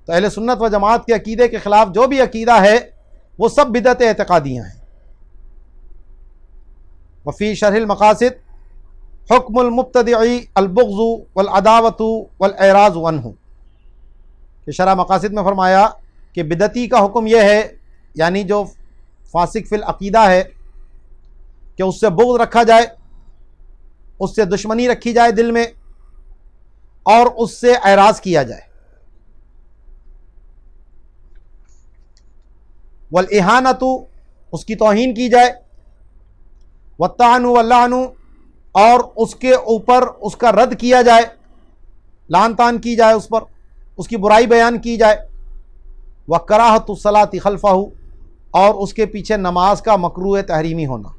تو اہل سنت و جماعت کے عقیدے کے خلاف جو بھی عقیدہ ہے وہ سب بدعت اعتقادیاں ہیں۔ وفی شرح المقاصد حکم المبتدع البغض والعداوۃ والاعراض عنہ، کہ شرح مقاصد میں فرمایا کہ بدعتی کا حکم یہ ہے، یعنی جو فاسق فی العقیدہ ہے، کہ اس سے بغض رکھا جائے، اس سے دشمنی رکھی جائے دل میں، اور اس سے اعراض کیا جائے۔ والاہانۃ، اس کی توہین کی جائے، والطعن واللعن، اور اس کے اوپر اس کا رد کیا جائے، لعن طعن کی جائے اس پر، اس کی برائی بیان کی جائے۔ وکراہۃ الصلاۃ خلفہ، اور اس کے پیچھے نماز کا مکروہ تحریمی ہونا۔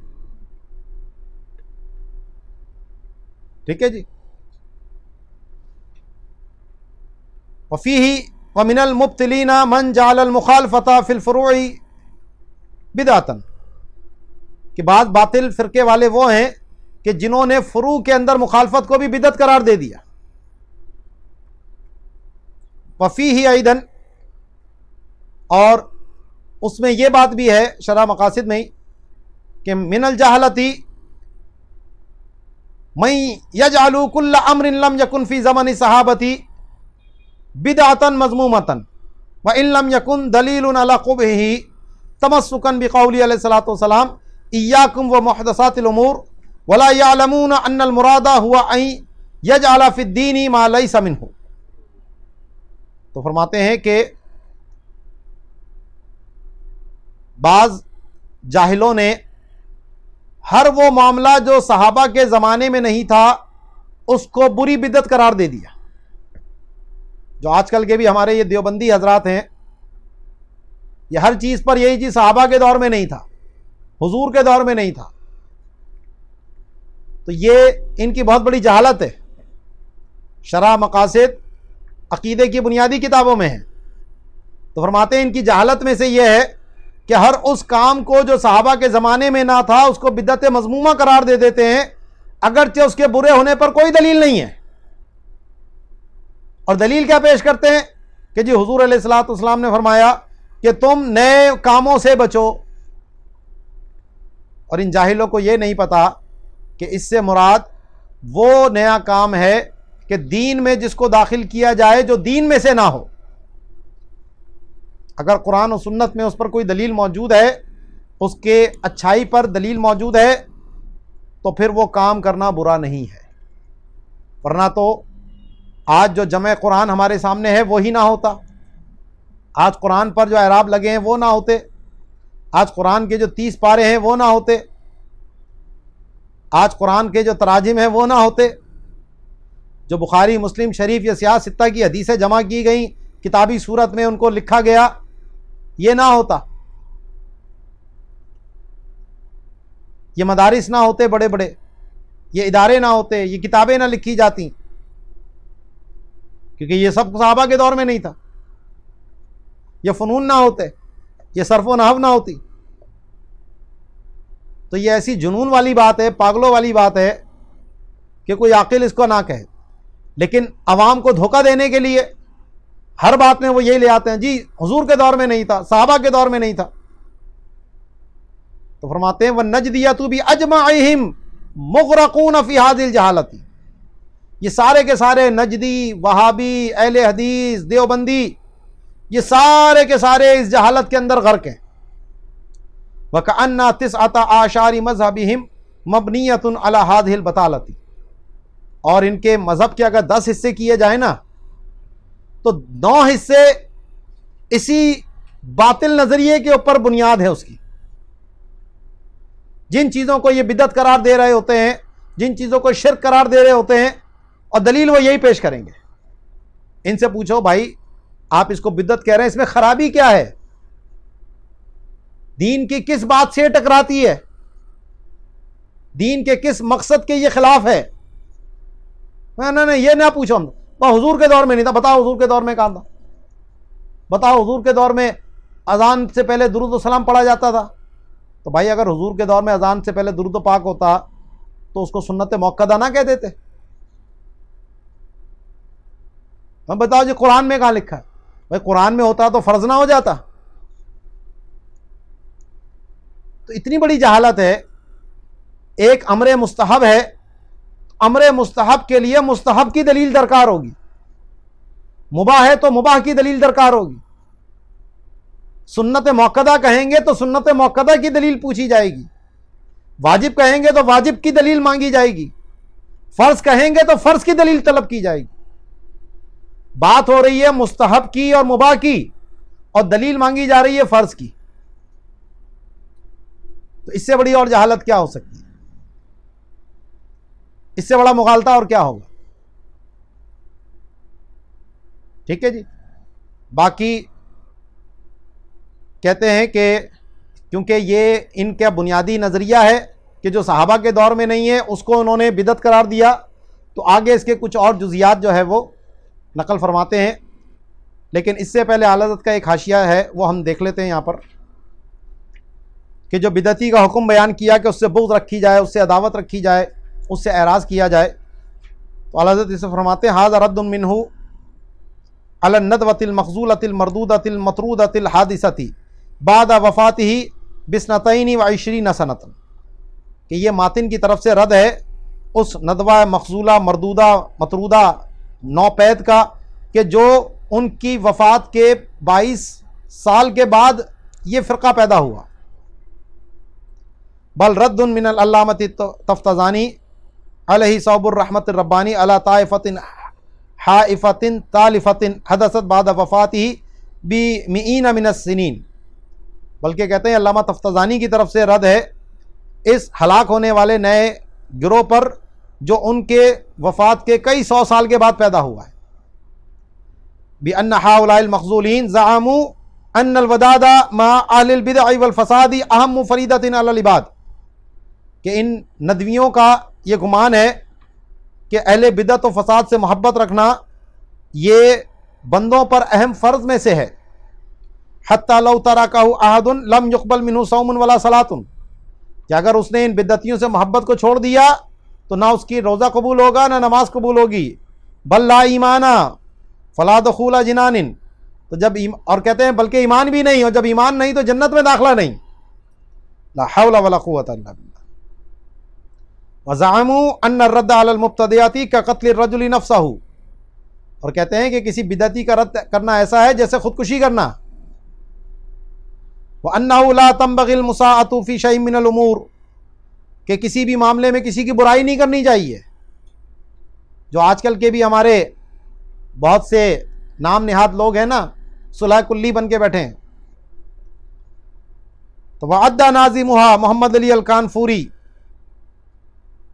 ٹھیک ہے جی۔ وفیہ ومن المبتلین من جعل المخالفۃ فی الفروع بدعۃ، کہ بعض باطل فرقے والے وہ ہیں کہ جنہوں نے فروع کے اندر مخالفت کو بھی بدعت قرار دے دیا۔ وفیہ ایضاً، اور اس میں یہ بات بھی ہے شرح مقاصد میں ہی کہ من الجہلۃ من یجعل کل امر لم یکن فی زمن صحابۃ بدعۃ مذمومۃ وان لم یکن دلیل علی قبحہ تمسکا بقول علیہ الصلوۃ والسلام ایاکم ومحدثات الامور ولا یعلمون ان المراد هو ان یجعل فی الدین ما لیس منہ۔ تو فرماتے ہیں کہ بعض جاہلوں نے ہر وہ معاملہ جو صحابہ کے زمانے میں نہیں تھا اس کو بری بدعت قرار دے دیا. جو آج کل کے بھی ہمارے یہ دیوبندی حضرات ہیں، یہ ہر چیز پر یہی چیز صحابہ کے دور میں نہیں تھا، حضور کے دور میں نہیں تھا. تو یہ ان کی بہت بڑی جہالت ہے. شرح مقاصد عقیدے کی بنیادی کتابوں میں ہے. تو فرماتے ہیں ان کی جہالت میں سے یہ ہے کہ ہر اس کام کو جو صحابہ کے زمانے میں نہ تھا اس کو بدعت مذمومہ قرار دے دیتے ہیں، اگرچہ اس کے برے ہونے پر کوئی دلیل نہیں ہے. اور دلیل کیا پیش کرتے ہیں کہ جی حضور علیہ الصلوۃ والسلام نے فرمایا کہ تم نئے کاموں سے بچو. اور ان جاہلوں کو یہ نہیں پتا کہ اس سے مراد وہ نیا کام ہے کہ دین میں جس کو داخل کیا جائے جو دین میں سے نہ ہو. اگر قرآن و سنت میں اس پر کوئی دلیل موجود ہے، اس کے اچھائی پر دلیل موجود ہے، تو پھر وہ کام کرنا برا نہیں ہے. ورنہ تو آج جو جمع قرآن ہمارے سامنے ہے وہی نہ ہوتا، آج قرآن پر جو اعراب لگے ہیں وہ نہ ہوتے، آج قرآن کے جو 30 پارے ہیں وہ نہ ہوتے، آج قرآن کے جو تراجم ہیں وہ نہ ہوتے، جو بخاری مسلم شریف یا سیاہ ستہ کی حدیثیں جمع کی گئیں کتابی صورت میں ان کو لکھا گیا، یہ نہ ہوتا. یہ مدارس نہ ہوتے بڑے بڑے، یہ ادارے نہ ہوتے، یہ کتابیں نہ لکھی جاتی، کیونکہ یہ سب صحابہ کے دور میں نہیں تھا. یہ فنون نہ ہوتے، یہ صرف و نحو نہ ہوتی. تو یہ ایسی جنون والی بات ہے، پاگلوں والی بات ہے کہ کوئی عاقل اس کو نہ کہے. لیکن عوام کو دھوکہ دینے کے لیے ہر بات میں وہ یہی لے آتے ہیں جی حضور کے دور میں نہیں تھا، صحابہ کے دور میں نہیں تھا. تو فرماتے ہیں وَالنَّجْدِيَّةُ بِأَجْمَعِهِمْ مُغْرَقُونَ فِي هَذِهِ الْجَهَالَةِ. یہ سارے کے سارے نجدی، وہابی، اہل حدیث، دیوبندی، یہ سارے کے سارے اس جہالت کے اندر غرق ہیں. وَكَأَنَّ تِسْعَةَ آشَارِ مَذْهَبِهِمْ مَبْنِيَّةٌ عَلَى هَذِهِ الْبَطَالَةِ. اور ان کے مذہب کے اگر 10 حصے کیے جائیں نا تو 9 حصے اسی باطل نظریے کے اوپر بنیاد ہے اس کی. جن چیزوں کو یہ بدعت قرار دے رہے ہوتے ہیں، جن چیزوں کو شرک قرار دے رہے ہوتے ہیں، اور دلیل وہ یہی پیش کریں گے. ان سے پوچھو بھائی آپ اس کو بدعت کہہ رہے ہیں، اس میں خرابی کیا ہے؟ دین کی کس بات سے ٹکراتی ہے؟ دین کے کس مقصد کے یہ خلاف ہے؟ نہیں یہ نہ پوچھو. ہم حضور کے دور میں نہیں تھا، بتاؤ حضور کے دور میں کہاں تھا؟ بتاؤ حضور کے دور میں اذان سے پہلے درود و سلام پڑھا جاتا تھا. تو بھائی اگر حضور کے دور میں اذان سے پہلے درود و پاک ہوتا تو اس کو سنت موقدہ نہ کہہ دیتے؟ ہم بتاؤ جی قرآن میں کہاں لکھا ہے؟ بھائی قرآن میں ہوتا تو فرض نہ ہو جاتا؟ تو اتنی بڑی جہالت ہے. ایک امر مستحب ہے، امر مستحب کے لیے مستحب کی دلیل درکار ہوگی. مباح ہے تو مباح کی دلیل درکار ہوگی. سنت موقدہ کہیں گے تو سنت موقدہ کی دلیل پوچھی جائے گی. واجب کہیں گے تو واجب کی دلیل مانگی جائے گی. فرض کہیں گے تو فرض کی دلیل طلب کی جائے گی. بات ہو رہی ہے مستحب کی اور مباح کی، اور دلیل مانگی جا رہی ہے فرض کی. تو اس سے بڑی اور جہالت کیا ہو سکتی ہے؟ اس سے بڑا مغالطہ اور کیا ہوگا؟ ٹھیک ہے جی. باقی کہتے ہیں کہ کیونکہ یہ ان کا بنیادی نظریہ ہے کہ جو صحابہ کے دور میں نہیں ہے اس کو انہوں نے بدعت قرار دیا، تو آگے اس کے کچھ اور جزیات جو ہے وہ نقل فرماتے ہیں. لیکن اس سے پہلے اعلیٰ حضرت کا ایک حاشیہ ہے وہ ہم دیکھ لیتے ہیں یہاں پر، کہ جو بدعتی کا حکم بیان کیا کہ اس سے بغض رکھی جائے، اس سے عداوت رکھی جائے، اس سے اعراض کیا جائے. تو اعلیٰ حضرت اسے فرماتے ہیں ھذا رد منہ علی الندوۃ المخذولۃ المردودۃ المطرودۃ الحادثۃ بعد وفاتہ بسنتین وعشرین سنۃ، کہ یہ ماتن کی طرف سے رد ہے اس ندوہ مخذولہ مردودہ مطرودہ نوپید کا کہ جو ان کی وفات کے 22 سال کے بعد یہ فرقہ پیدا ہوا. بل رد من العلامۃ تفتزانی علیہ صوب الرحمت الربانی علی طائفۃ حائفۃ تالفۃ حدثت بعد وفاتہ بمئین من السنین. بلکہ کہتے ہیں علامہ تفتزانی کی طرف سے رد ہے اس ہلاک ہونے والے نئے گروہ پر جو ان کے وفات کے کئی سو سال کے بعد پیدا ہوا ہے. بِأَنَّ هَؤُلَاءِ الْمَخْذُولِينَ زَعَمُوا أَنَّ الْوَدَادَ مَعَ أَهْلِ الْبِدْعِ وَالْفَسَادِ أَهَمُّ فَرِيضَةٍ عَلَى الْعِبَادِ کہ ان ندویوں کا یہ گمان ہے کہ اہل بدعت و فساد سے محبت رکھنا یہ بندوں پر اہم فرض میں سے ہے. حتی لو ترکہ احد لم یقبل منہ صوم ولا صلاۃ کہ اگر اس نے ان بدعتیوں سے محبت کو چھوڑ دیا تو نہ اس کی روزہ قبول ہوگا نہ نماز قبول ہوگی. بل لا ایمانا فلا دخول جنان تو جب اور کہتے ہیں بلکہ ایمان بھی نہیں، اور جب ایمان نہیں تو جنت میں داخلہ نہیں. لا حول ولا قوۃ الا باللہ. وزعموا ان الرد علی المبتدعات كقتل الرجل نفسه اور کہتے ہیں کہ کسی بدعتی کا رد کرنا ایسا ہے جیسے خودکشی کرنا. وانه لا تنبغي المساءة في شيء من الامور کہ کسی بھی معاملے میں کسی کی برائی نہیں کرنی چاہیے. جو آج کل کے بھی ہمارے بہت سے نام نہاد لوگ ہیں نا، صلح کلی بن کے بیٹھے ہیں. تو وعد ناظمها محمد علی الکانفوری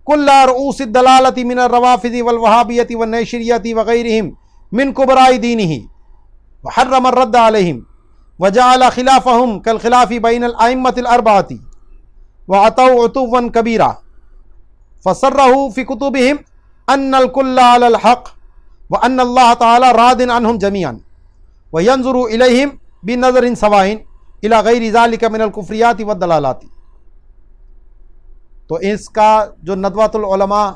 کل رؤوس الدلالۃ من الروافض والوہابیۃ والنیشریۃ وغیرہم من کبراء دینہ وحرم الرد علیہم وجعل خلافهم كالخلاف بین الائمۃ الاربعۃ وعتوا عتوا کبیرا فصرحوا في كتبهم ان الكل على الحق وان اللہ تعالی راض عنهم جميعا وينظر اليهم بنظر سواء الى غیر ذلك من الکفریات والضلالات. تو اس کا جو ندوۃ العلماء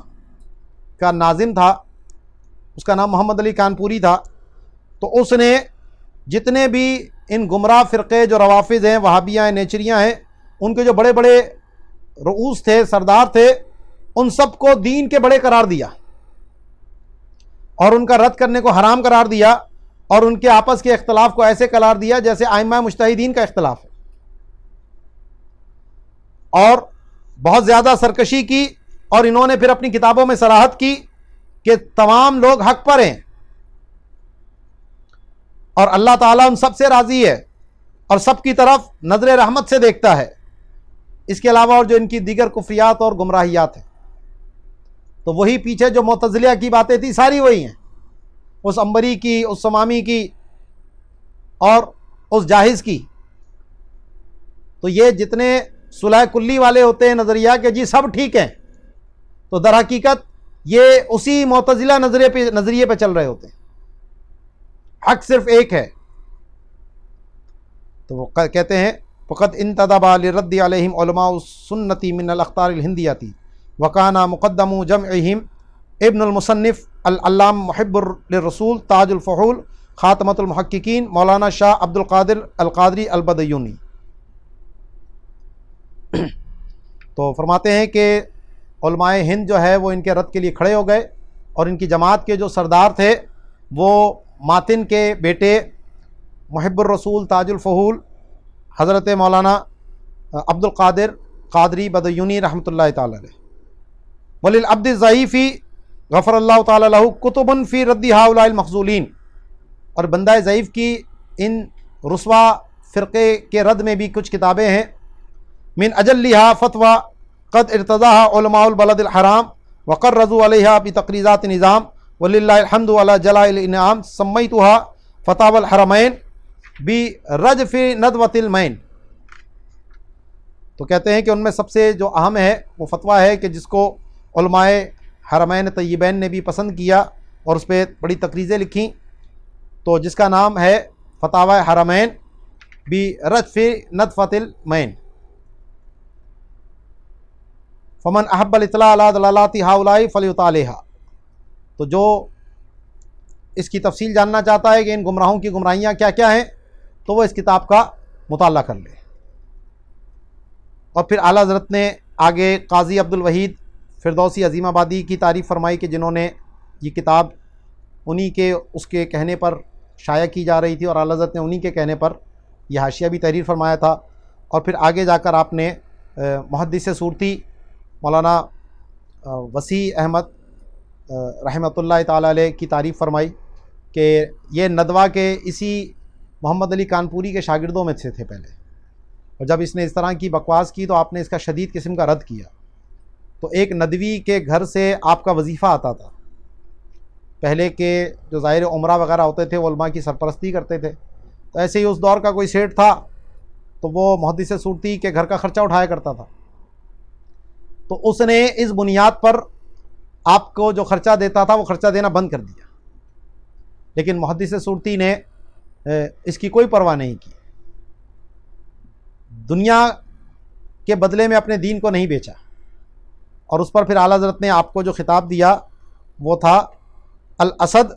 کا ناظم تھا اس کا نام محمد علی کانپوری تھا. تو اس نے جتنے بھی ان گمراہ فرقے جو روافض ہیں، وہابیاں ہیں، نیچریاں ہیں، ان کے جو بڑے بڑے رؤوس تھے، سردار تھے، ان سب کو دین کے بڑے قرار دیا اور ان کا رد کرنے کو حرام قرار دیا، اور ان کے آپس کے اختلاف کو ایسے قرار دیا جیسے ائمہ مجتہدین کا اختلاف ہے. اور بہت زیادہ سرکشی کی، اور انہوں نے پھر اپنی کتابوں میں صراحت کی کہ تمام لوگ حق پر ہیں اور اللہ تعالیٰ ان سب سے راضی ہے اور سب کی طرف نظر رحمت سے دیکھتا ہے. اس کے علاوہ اور جو ان کی دیگر کفریات اور گمراہیات ہیں، تو وہی پیچھے جو معتزلیہ کی باتیں تھی ساری وہی ہیں، اس عنبری کی، اس سمامی کی اور اس جاہز کی. تو یہ جتنے صلح کلی والے ہوتے ہیں نظریہ کہ جی سب ٹھیک ہیں، تو در حقیقت یہ اسی معتزلہ نظریے پہ چل رہے ہوتے ہیں. حق صرف ایک ہے. تو وہ کہتے ہیں فقط انتدب للرد علیہم علماء السنۃ من الاخطار الہندیۃ وکانا مقدم جمعہم ابن المصنف العلام محب للرسول تاج الفحول خاتمۃ المحققین مولانا شاہ عبد القادر القادری البدیونی. تو فرماتے ہیں کہ علماء ہند جو ہے وہ ان کے رد کے لیے کھڑے ہو گئے، اور ان کی جماعت کے جو سردار تھے وہ ماتن کے بیٹے محب الرسول تاج الفحول حضرت مولانا عبد القادر قادری بدیونی رحمۃ اللہ تعالی علیہ. وللعبد الضعیف غفر اللہ تعالی لہ کتب فی رد ہؤلاء المخذولین اور بندہ ضعیف کی ان رسوا فرقے کے رد میں بھی کچھ کتابیں ہیں. من اجلھا فتوی قد ارتضاها علماء البلد الحرام وقرضوا علیہا بتقریضات نظام وللہ الحمد علی جلاء الانعام سمیتها فتاوی الحرمین برجف ندوۃ المین. تو کہتے ہیں کہ ان میں سب سے جو اہم ہے وہ فتویٰ ہے کہ جس کو علماء حرمین طیبین نے بھی پسند کیا اور اس پہ بڑی تقریضیں لکھیں، تو جس کا نام ہے فتاوی حرمین برجف ندوۃ المین. فمن احب الاطلاع علی ضلالات ہؤلاء فلیطالعها. تو جو اس کی تفصیل جاننا چاہتا ہے کہ ان گمراہوں کی گمراہیاں کیا کیا ہیں تو وہ اس کتاب کا مطالعہ کر لے. اور پھر اعلیٰ حضرت نے آگے قاضی عبد الوحید فردوسی عظیم آبادی کی تعریف فرمائی کہ جنہوں نے یہ کتاب انہی کے اس کے کہنے پر شائع کی جا رہی تھی، اور اعلیٰ حضرت نے انہی کے کہنے پر یہ حاشیہ بھی تحریر فرمایا تھا. اور پھر آگے جا کر آپ نے محدث صورتی مولانا وسیع احمد رحمۃ اللہ تعالی علیہ کی تعریف فرمائی کہ یہ ندوہ کے اسی محمد علی کانپوری کے شاگردوں میں سے تھے پہلے. اور جب اس نے اس طرح کی بکواس کی تو آپ نے اس کا شدید قسم کا رد کیا۔ تو ایک ندوی کے گھر سے آپ کا وظیفہ آتا تھا، پہلے کے جو ظاہر عمرہ وغیرہ ہوتے تھے وہ علماء کی سرپرستی کرتے تھے، تو ایسے ہی اس دور کا کوئی سیٹھ تھا تو وہ محدث صورتی کے گھر کا خرچہ اٹھایا کرتا تھا، تو اس نے اس بنیاد پر آپ کو جو خرچہ دیتا تھا وہ خرچہ دینا بند کر دیا، لیکن محدث صورتی نے اس کی کوئی پرواہ نہیں کی، دنیا کے بدلے میں اپنے دین کو نہیں بیچا، اور اس پر پھر اعلیٰ حضرت نے آپ کو جو خطاب دیا وہ تھا الاسد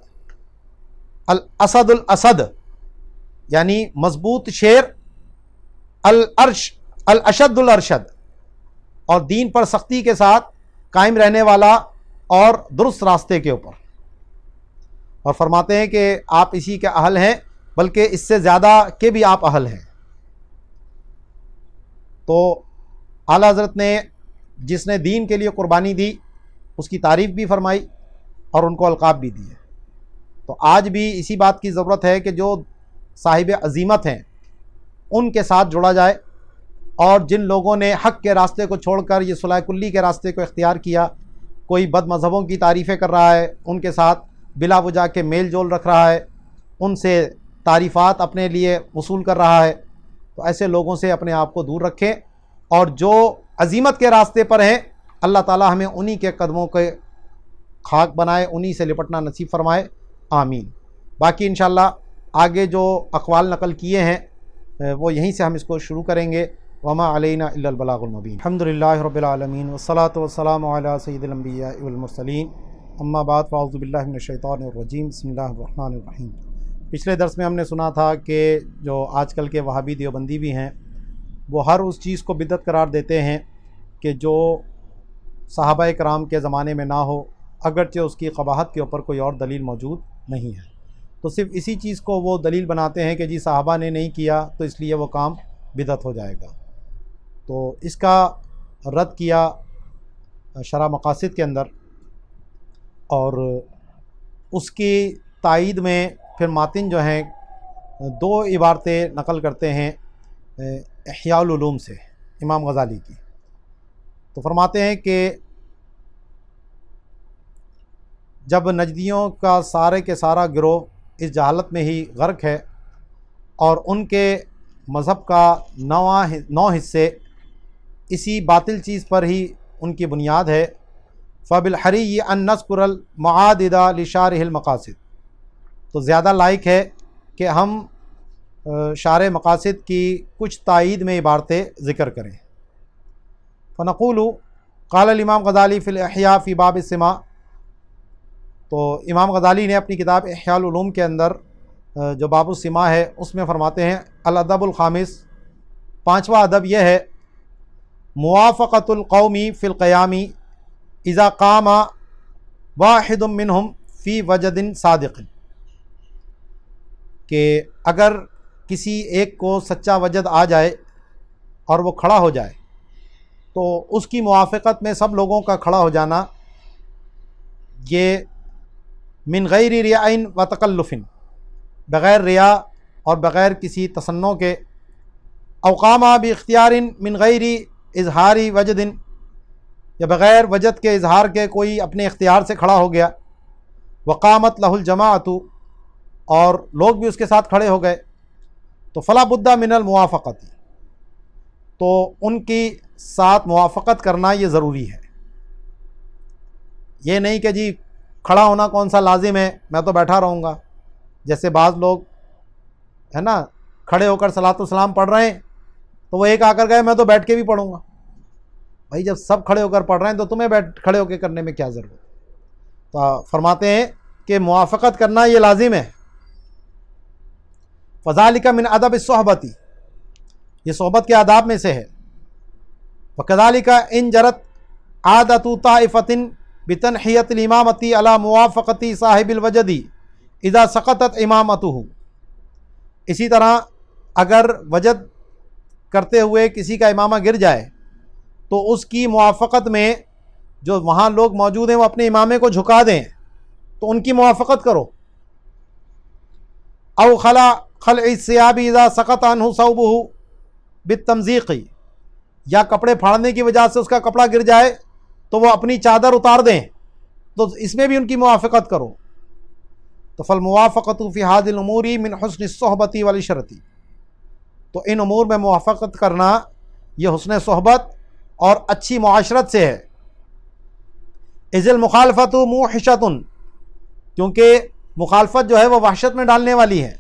الاسد، یعنی مضبوط شیر، الاشد الارشد، اور دین پر سختی کے ساتھ قائم رہنے والا اور درست راستے کے اوپر، اور فرماتے ہیں کہ آپ اسی کے اہل ہیں، بلکہ اس سے زیادہ کے بھی آپ اہل ہیں۔ تو اعلیٰ حضرت نے جس نے دین کے لیے قربانی دی اس کی تعریف بھی فرمائی اور ان کو القاب بھی دیے۔ تو آج بھی اسی بات کی ضرورت ہے کہ جو صاحب عزیمت ہیں ان کے ساتھ جڑا جائے، اور جن لوگوں نے حق کے راستے کو چھوڑ کر یہ صلاح کلی کے راستے کو اختیار کیا، کوئی بد مذہبوں کی تعریفیں کر رہا ہے، ان کے ساتھ بلا وجہ کے میل جول رکھ رہا ہے، ان سے تعریفات اپنے لیے وصول کر رہا ہے، تو ایسے لوگوں سے اپنے آپ کو دور رکھیں، اور جو عزیمت کے راستے پر ہیں اللہ تعالی ہمیں انہی کے قدموں کے خاک بنائے، انہی سے لپٹنا نصیب فرمائے، آمین۔ باقی انشاءاللہ آگے جو اقوال نقل کیے ہیں وہ یہیں سے ہم اس کو شروع کریں گے۔ وما علینا الا البلاغ المبین۔ الحمدللہ رب العالمین والصلاة والسلام علی سید الانبیاء والمرسلین، اما بعد فاعوذ باللہ من الشیطان الرجیم، بسم اللہ الرحمن الرحیم۔ پچھلے درس میں ہم نے سنا تھا کہ جو آج کل کے وہابی دیوبندی بھی ہیں وہ ہر اس چیز کو بدعت قرار دیتے ہیں کہ جو صحابہ کرام کے زمانے میں نہ ہو، اگرچہ اس کی قباحت کے اوپر کوئی اور دلیل موجود نہیں ہے، تو صرف اسی چیز کو وہ دلیل بناتے ہیں کہ جی صحابہ نے نہیں کیا تو اس لیے وہ کام بدعت ہو جائے گا۔ تو اس کا رد کیا شرح مقاصد کے اندر، اور اس کی تائید میں پھر ماتن جو ہیں دو عبارتیں نقل کرتے ہیں احیاء العلوم سے امام غزالی کی۔ تو فرماتے ہیں کہ جب نجدیوں کا سارے کے سارا گروہ اس جہالت میں ہی غرق ہے اور ان کے مذہب کا 9 حصے اسی باطل چیز پر ہی ان کی بنیاد ہے، فَبِالْحَرِيِّ أَن نَذْكُرَ الْمُعَادِدَ لِشَارِحِ الْمَقَاصِد، تو زیادہ لائق ہے کہ ہم شارح مقاصد کی کچھ تائید میں عبارتیں ذکر کریں۔ فنقول قال الامام غزالی فی الاحیاء فی باب السماع، تو امام غزالی نے اپنی کتاب احیاء العلوم کے اندر جو باب السماع ہے اس میں فرماتے ہیں الادب الخامس، 5واں ادب یہ ہے موافقۃ القومی فی القیام اذا قام واحد منہم فی وجد صادق، کہ اگر کسی ایک کو سچا وجد آ جائے اور وہ کھڑا ہو جائے تو اس کی موافقت میں سب لوگوں کا کھڑا ہو جانا یہ من غیر ریاء و تکلف، بغیر ریا اور بغیر کسی تصنع کے، اوقام باختیار من غیر اظہار وجد، یا بغیر وجد کے اظہار کے کوئی اپنے اختیار سے کھڑا ہو گیا، وقامت لہ الجماعت، اور لوگ بھی اس کے ساتھ کھڑے ہو گئے، تو فلا بد من الموافقت، تو ان کی ساتھ موافقت کرنا یہ ضروری ہے۔ یہ نہیں کہ جی کھڑا ہونا کون سا لازم ہے، میں تو بیٹھا رہوں گا، جیسے بعض لوگ ہے نا کھڑے ہو کر صلاۃ والسلام پڑھ رہے ہیں تو وہ ایک آ کر گئے میں تو بیٹھ کے بھی پڑھوں گا۔ بھائی جب سب کھڑے ہو کر پڑھ رہے ہیں تو تمہیں کھڑے ہو کے کرنے میں کیا ضرورت؟ تو فرماتے ہیں کہ موافقت کرنا یہ لازم ہے۔ فذالک من ادب الصحبت، یہ صحبت کے آداب میں سے ہے۔ وکذالک ان جرت عادت طائفۃ بتنحیۃ الامامۃ علی موافقۃ صاحب الوجد اذا سقطت امامتہ، اسی طرح اگر وجد کرتے ہوئے کسی کا امامہ گر جائے تو اس کی موافقت میں جو وہاں لوگ موجود ہیں وہ اپنے امامے کو جھکا دیں تو ان کی موافقت کرو۔ او خلع الثياب اذا سقط عنه ثوبه بالتمزیقی، یا کپڑے پھاڑنے کی وجہ سے اس کا کپڑا گر جائے تو وہ اپنی چادر اتار دیں، تو اس میں بھی ان کی موافقت کرو۔ تو فالموافقۃ فی ھذی الامور من حسن الصحبۃ والعشرۃ، تو ان امور میں موافقت کرنا یہ حسن صحبت اور اچھی معاشرت سے ہے۔ اذ المخالفۃ موحشۃ، کیونکہ مخالفت جو ہے وہ وحشت میں ڈالنے والی ہے۔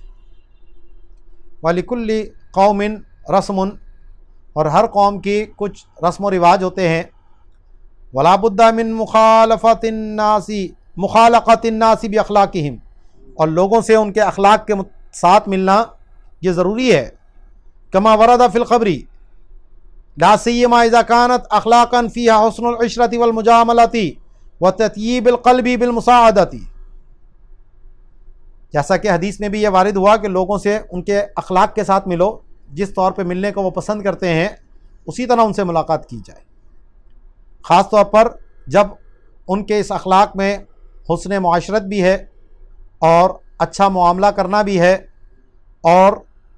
وَلِكُلِّ قَوْمٍ رسم، اور ہر قوم کی کچھ رسم و رواج ہوتے ہیں۔ وَلَا بُدَّ مِن مُخَالَقَةِ النَّاسِ بِأَخْلَاقِهِمْ، اور لوگوں سے ان کے اخلاق کے ساتھ ملنا یہ ضروری ہے۔ كما ورد في الخبر لا سيما اذا كانت اخلاقا فيها حسن العشرة والمجاملة وتطيب القلب بالمساعدة، جیسا کہ حدیث میں بھی یہ وارد ہوا کہ لوگوں سے ان کے اخلاق کے ساتھ ملو، جس طور پہ ملنے کو وہ پسند کرتے ہیں اسی طرح ان سے ملاقات کی جائے، خاص طور پر جب ان کے اس اخلاق میں حسن معاشرت بھی ہے اور اچھا معاملہ کرنا بھی ہے اور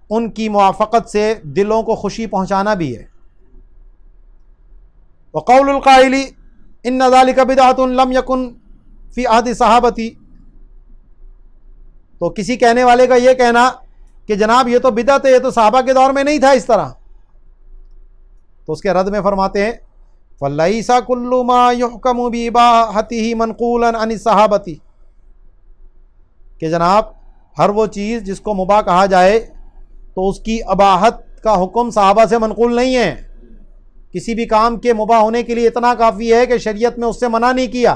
ان کی موافقت سے دلوں کو خوشی پہنچانا بھی ہے۔ وقول القائل ان ذلك بدعۃ لم يكن فی عہد صحابتی، تو کسی کہنے والے کا یہ کہنا کہ جناب یہ تو بدعت ہے، یہ تو صحابہ کے دور میں نہیں تھا اس طرح، تو اس کے رد میں فرماتے ہیں فَلَيْسَ كُلُّ مَا يُحْكَمُ بِإِبَاحَتِهِ مَنْقُولًا عَنِ الصَّحَابَةِ، کہ جناب ہر وہ چیز جس کو مباح کہا جائے تو اس کی اباحت کا حکم صحابہ سے منقول نہیں ہے۔ کسی بھی کام کے مباح ہونے کے لیے اتنا کافی ہے کہ شریعت میں اس سے منع نہیں کیا،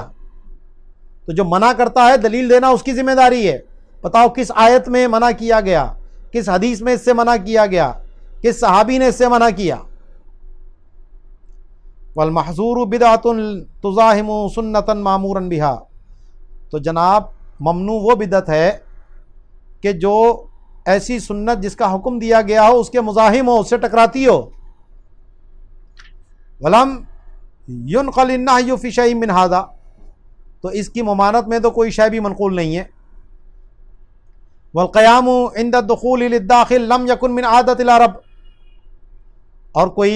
تو جو منع کرتا ہے دلیل دینا اس کی ذمہ داری ہے۔ بتاؤ کس آیت میں منع کیا گیا، کس حدیث میں اس سے منع کیا گیا، کس صحابی نے اس سے منع کیا۔ والمحظور بدعۃ تزاحم سنۃ مامورا بها، تو جناب ممنوع وہ بدعت ہے کہ جو ایسی سنت جس کا حکم دیا گیا ہو اس کے مزاحم ہو، اس سے ٹکراتی ہو۔ ولم ينقل النهي في شيء من هذا، تو اس کی ممانعت میں تو کوئی شے بھی منقول نہیں ہے۔ والقیام عند الدخول للداخل لم يكن من عادت العرب، اور کوئی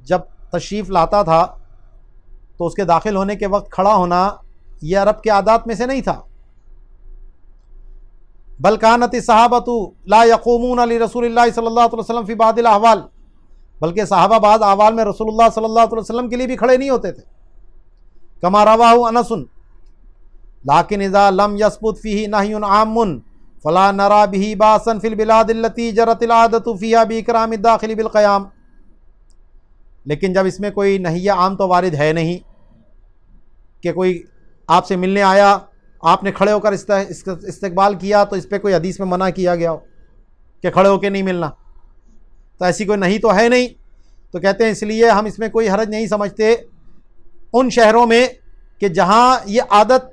جب تشریف لاتا تھا تو اس کے داخل ہونے کے وقت کھڑا ہونا یہ عرب کے عادات میں سے نہیں تھا۔ بل كانت الصحابۃ لا يقومون لرسول اللہ صلی اللہ علیہ وسلم فی بعض الاحوال، بلکہ صحابہ بعض احوال میں رسول اللہ صلی اللہ علیہ وسلم کے لیے بھی کھڑے نہیں ہوتے تھے۔ کما رواہ انس لیکن اذا لم يثبت فیہ نہی عام فلا نرى به باسا فی البلاد التي جرت العادۃ فیہا باکرام الداخل بالقیام، لیکن جب اس میں کوئی نہی عام تو وارد ہے نہیں کہ کوئی آپ سے ملنے آیا، آپ نے کھڑے ہو کر استقبال کیا تو اس پہ کوئی حدیث میں منع کیا گیا ہو کہ کھڑے ہو کے نہیں ملنا، تو ایسی کوئی نہیں تو ہے نہیں، تو کہتے ہیں اس لیے ہم اس میں کوئی حرج نہیں سمجھتے ان شہروں میں کہ جہاں یہ عادت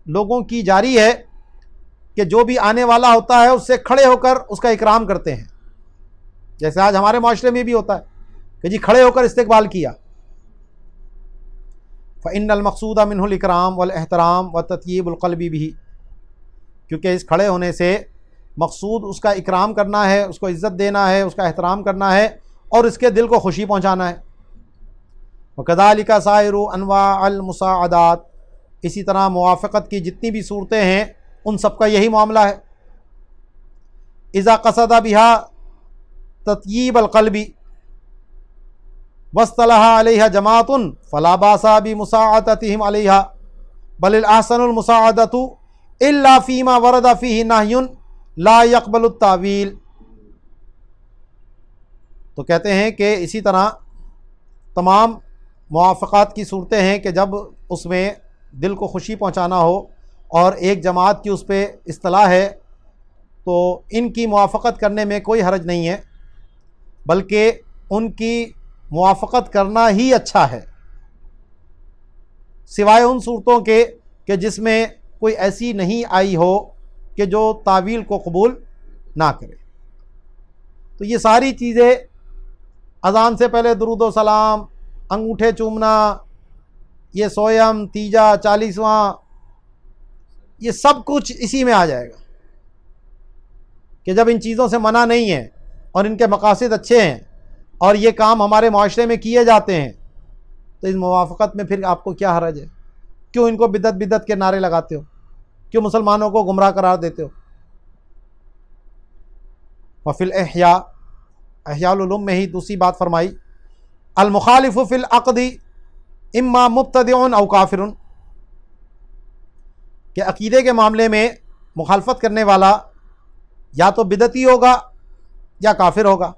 لوگوں کی جاری ہے کہ جو بھی آنے والا ہوتا ہے اس سے کھڑے ہو کر اس کا اکرام کرتے ہیں، جیسے آج ہمارے معاشرے میں بھی ہوتا ہے کہ جی کھڑے ہو کر استقبال کیا۔ فإن المقصود منه الإکرام والاحترام وتطیب القلب بھی، کیونکہ اس کھڑے ہونے سے مقصود اس کا اکرام کرنا ہے، اس کو عزت دینا ہے، اس کا احترام کرنا ہے اور اس کے دل کو خوشی پہنچانا ہے۔ وکذالک سائر انواع المساعدات، اسی طرح موافقت کی جتنی بھی صورتیں ہیں ان سب کا یہی معاملہ ہے۔ اذا قصد بها تطیب القلب واصطلح علیہ جماعت فلا باس بمساعدتهم علیہ بل الاحسن المساعدۃ الا فیما ورد فیہ نہی لا يقبل التاویل، تو کہتے ہیں کہ اسی طرح تمام موافقات کی صورتیں ہیں کہ جب اس میں دل کو خوشی پہنچانا ہو اور ایک جماعت کی اس پہ اصطلاح ہے تو ان کی موافقت کرنے میں کوئی حرج نہیں ہے، بلکہ ان کی موافقت کرنا ہی اچھا ہے، سوائے ان صورتوں کے کہ جس میں کوئی ایسی نہیں آئی ہو کہ جو تعویل کو قبول نہ کرے۔ تو یہ ساری چیزیں اذان سے پہلے درود و سلام، انگوٹھے چومنا، یہ سویم، تیجا، 40واں، یہ سب کچھ اسی میں آ جائے گا کہ جب ان چیزوں سے منع نہیں ہے اور ان کے مقاصد اچھے ہیں اور یہ کام ہمارے معاشرے میں کیے جاتے ہیں، تو اس موافقت میں پھر آپ کو کیا حرج ہے؟ کیوں ان کو بدعت بدعت کے نعرے لگاتے ہو؟ کیوں مسلمانوں کو گمراہ قرار دیتے ہو؟ وفی الاحیاء، احیاء العلوم میں ہی دوسری بات فرمائی، المخالف فی العقد اما مبتدع او کافر، کہ عقیدے کے معاملے میں مخالفت کرنے والا یا تو بدعتی ہوگا یا کافر ہوگا،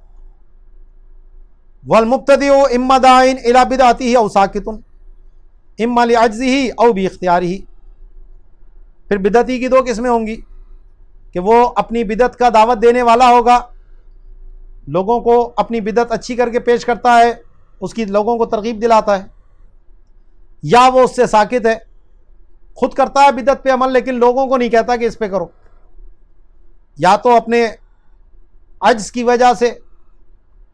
والمبتدع اما داع الی بدعته او ساکت اما لعجزه او باختیارہ۔ پھر بدعتی کی دو قسمیں ہوں گی کہ وہ اپنی بدعت کا دعوت دینے والا ہوگا، لوگوں کو اپنی بدعت اچھی کر کے پیش کرتا ہے، اس کی لوگوں کو ترغیب دلاتا ہے، یا وہ اس سے ساکت ہے، خود کرتا ہے بدعت پہ عمل لیکن لوگوں کو نہیں کہتا کہ اس پہ کرو، یا تو اپنے عجز کی وجہ سے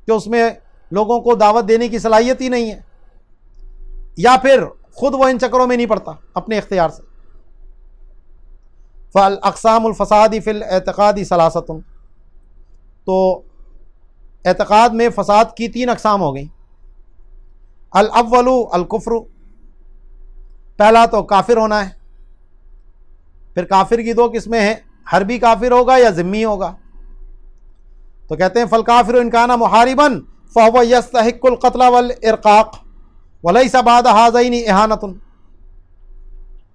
کہ اس میں لوگوں کو دعوت دینے کی صلاحیت ہی نہیں ہے، یا پھر خود وہ ان چکروں میں نہیں پڑتا اپنے اختیار سے۔ فالاقسام الفساد فی الاعتقاد ثلاثۃ، تو اعتقاد میں فساد کی 3 اقسام ہو گئیں۔ الاول الکفر، پہلا تو کافر ہونا ہے، پھر کافر کی 2 قسمیں ہیں، حربی کافر ہوگا یا ذمی ہوگا۔ تو کہتے ہیں فالکافر ان کان محاربا فهو یستحق القتل والارقاق ولیس بعد هذین اہانۃ،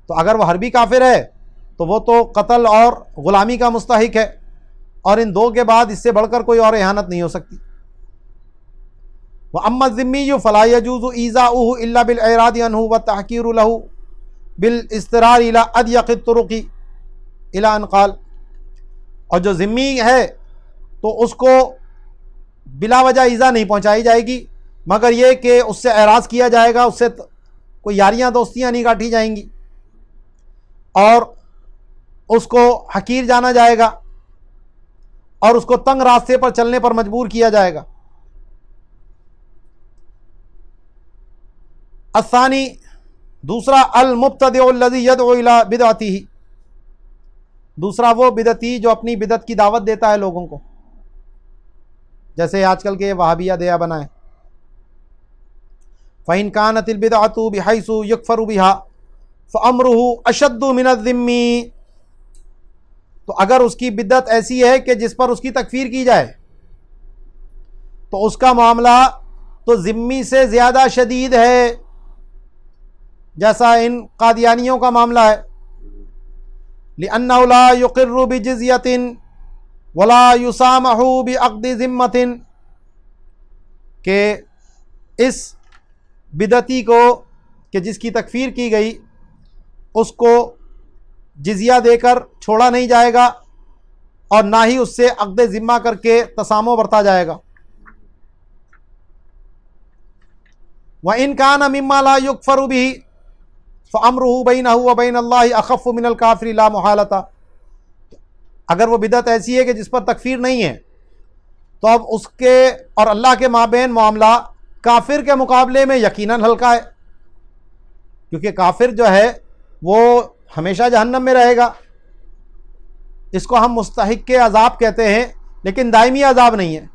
تو اگر وہ حربی کافر ہے تو وہ تو قتل اور غلامی کا مستحق ہے، اور ان 2 کے بعد اس سے بڑھ کر کوئی اور اہانت نہیں ہو سکتی۔ وَأَمَّا الذِّمِّيُّ فَلَا يَجُوزُ إِيذَاؤُهُ إِلَّا بِالْإِعْرَاضِ عَنْهُ وَالتَّحْقِيرُ لَهُ بِالْإِصْطِرَارِ إِلَىٰ أَضْيَقِ الطُّرُقِ إِلَىٰ أَنْ قَالَ، اور جو ذمی ہے تو اس کو بلا وجہ ایذا نہیں پہنچائی جائے گی مگر یہ کہ اس سے اعراض کیا جائے گا، اس سے کوئی یاریاں دوستیاں نہیں کاٹی جائیں گی، اور اس کو حقیر جانا جائے گا اور اس کو تنگ راستے پر چلنے پر مجبور کیا جائے گا۔ الثانی، دوسرا، المبتدع الذی یدعو الی بدعتہ، دوسرا وہ بدعتی جو اپنی بدعت کی دعوت دیتا ہے لوگوں کو، جیسے آج کل کے وہابیہ دیا بنائیں۔ فَإِنْ كَانَتِ الْبِدْعَةُ بِحَيْثُ يُكْفَرُ بِهَا فَأَمْرُهُ أَشَدُّ مِنَ الذِّمِّ، تو اگر اس کی بدعت ایسی ہے کہ جس پر اس کی تکفیر کی جائے تو اس کا معاملہ تو ذمی سے زیادہ شدید ہے، جیسا ان قادیانیوں کا معاملہ ہے۔ لِأَنَّهُ لَا يُقِرُّ بِجِزْيَةٍ وَلَا يُسَامَحُ بِعَقْدِ ذِمَّةٍ، کہ اس بدعتی کو کہ جس کی تکفیر کی گئی اس کو جزیہ دے کر چھوڑا نہیں جائے گا اور نہ ہی اس سے عقد ذمہ کر کے تسامح برتا جائے گا۔ وَإِنْ كَانَ مِمَّا لَا يُكْفَرُ بِهِ فَأَمْرُهُ بَيْنَهُ وَبَيْنَ اللَّهِ أَخَفُّ مِنَ الْكَافِرِ لَا مُحَالَةَ، اگر وہ بدعت ایسی ہے کہ جس پر تکفیر نہیں ہے تو اب اس کے اور اللہ کے مابین معاملہ کافر کے مقابلے میں یقیناً ہلکا ہے، کیونکہ کافر جو ہے وہ ہمیشہ جہنم میں رہے گا، اس کو ہم مستحق کے عذاب کہتے ہیں لیکن دائمی عذاب نہیں ہے۔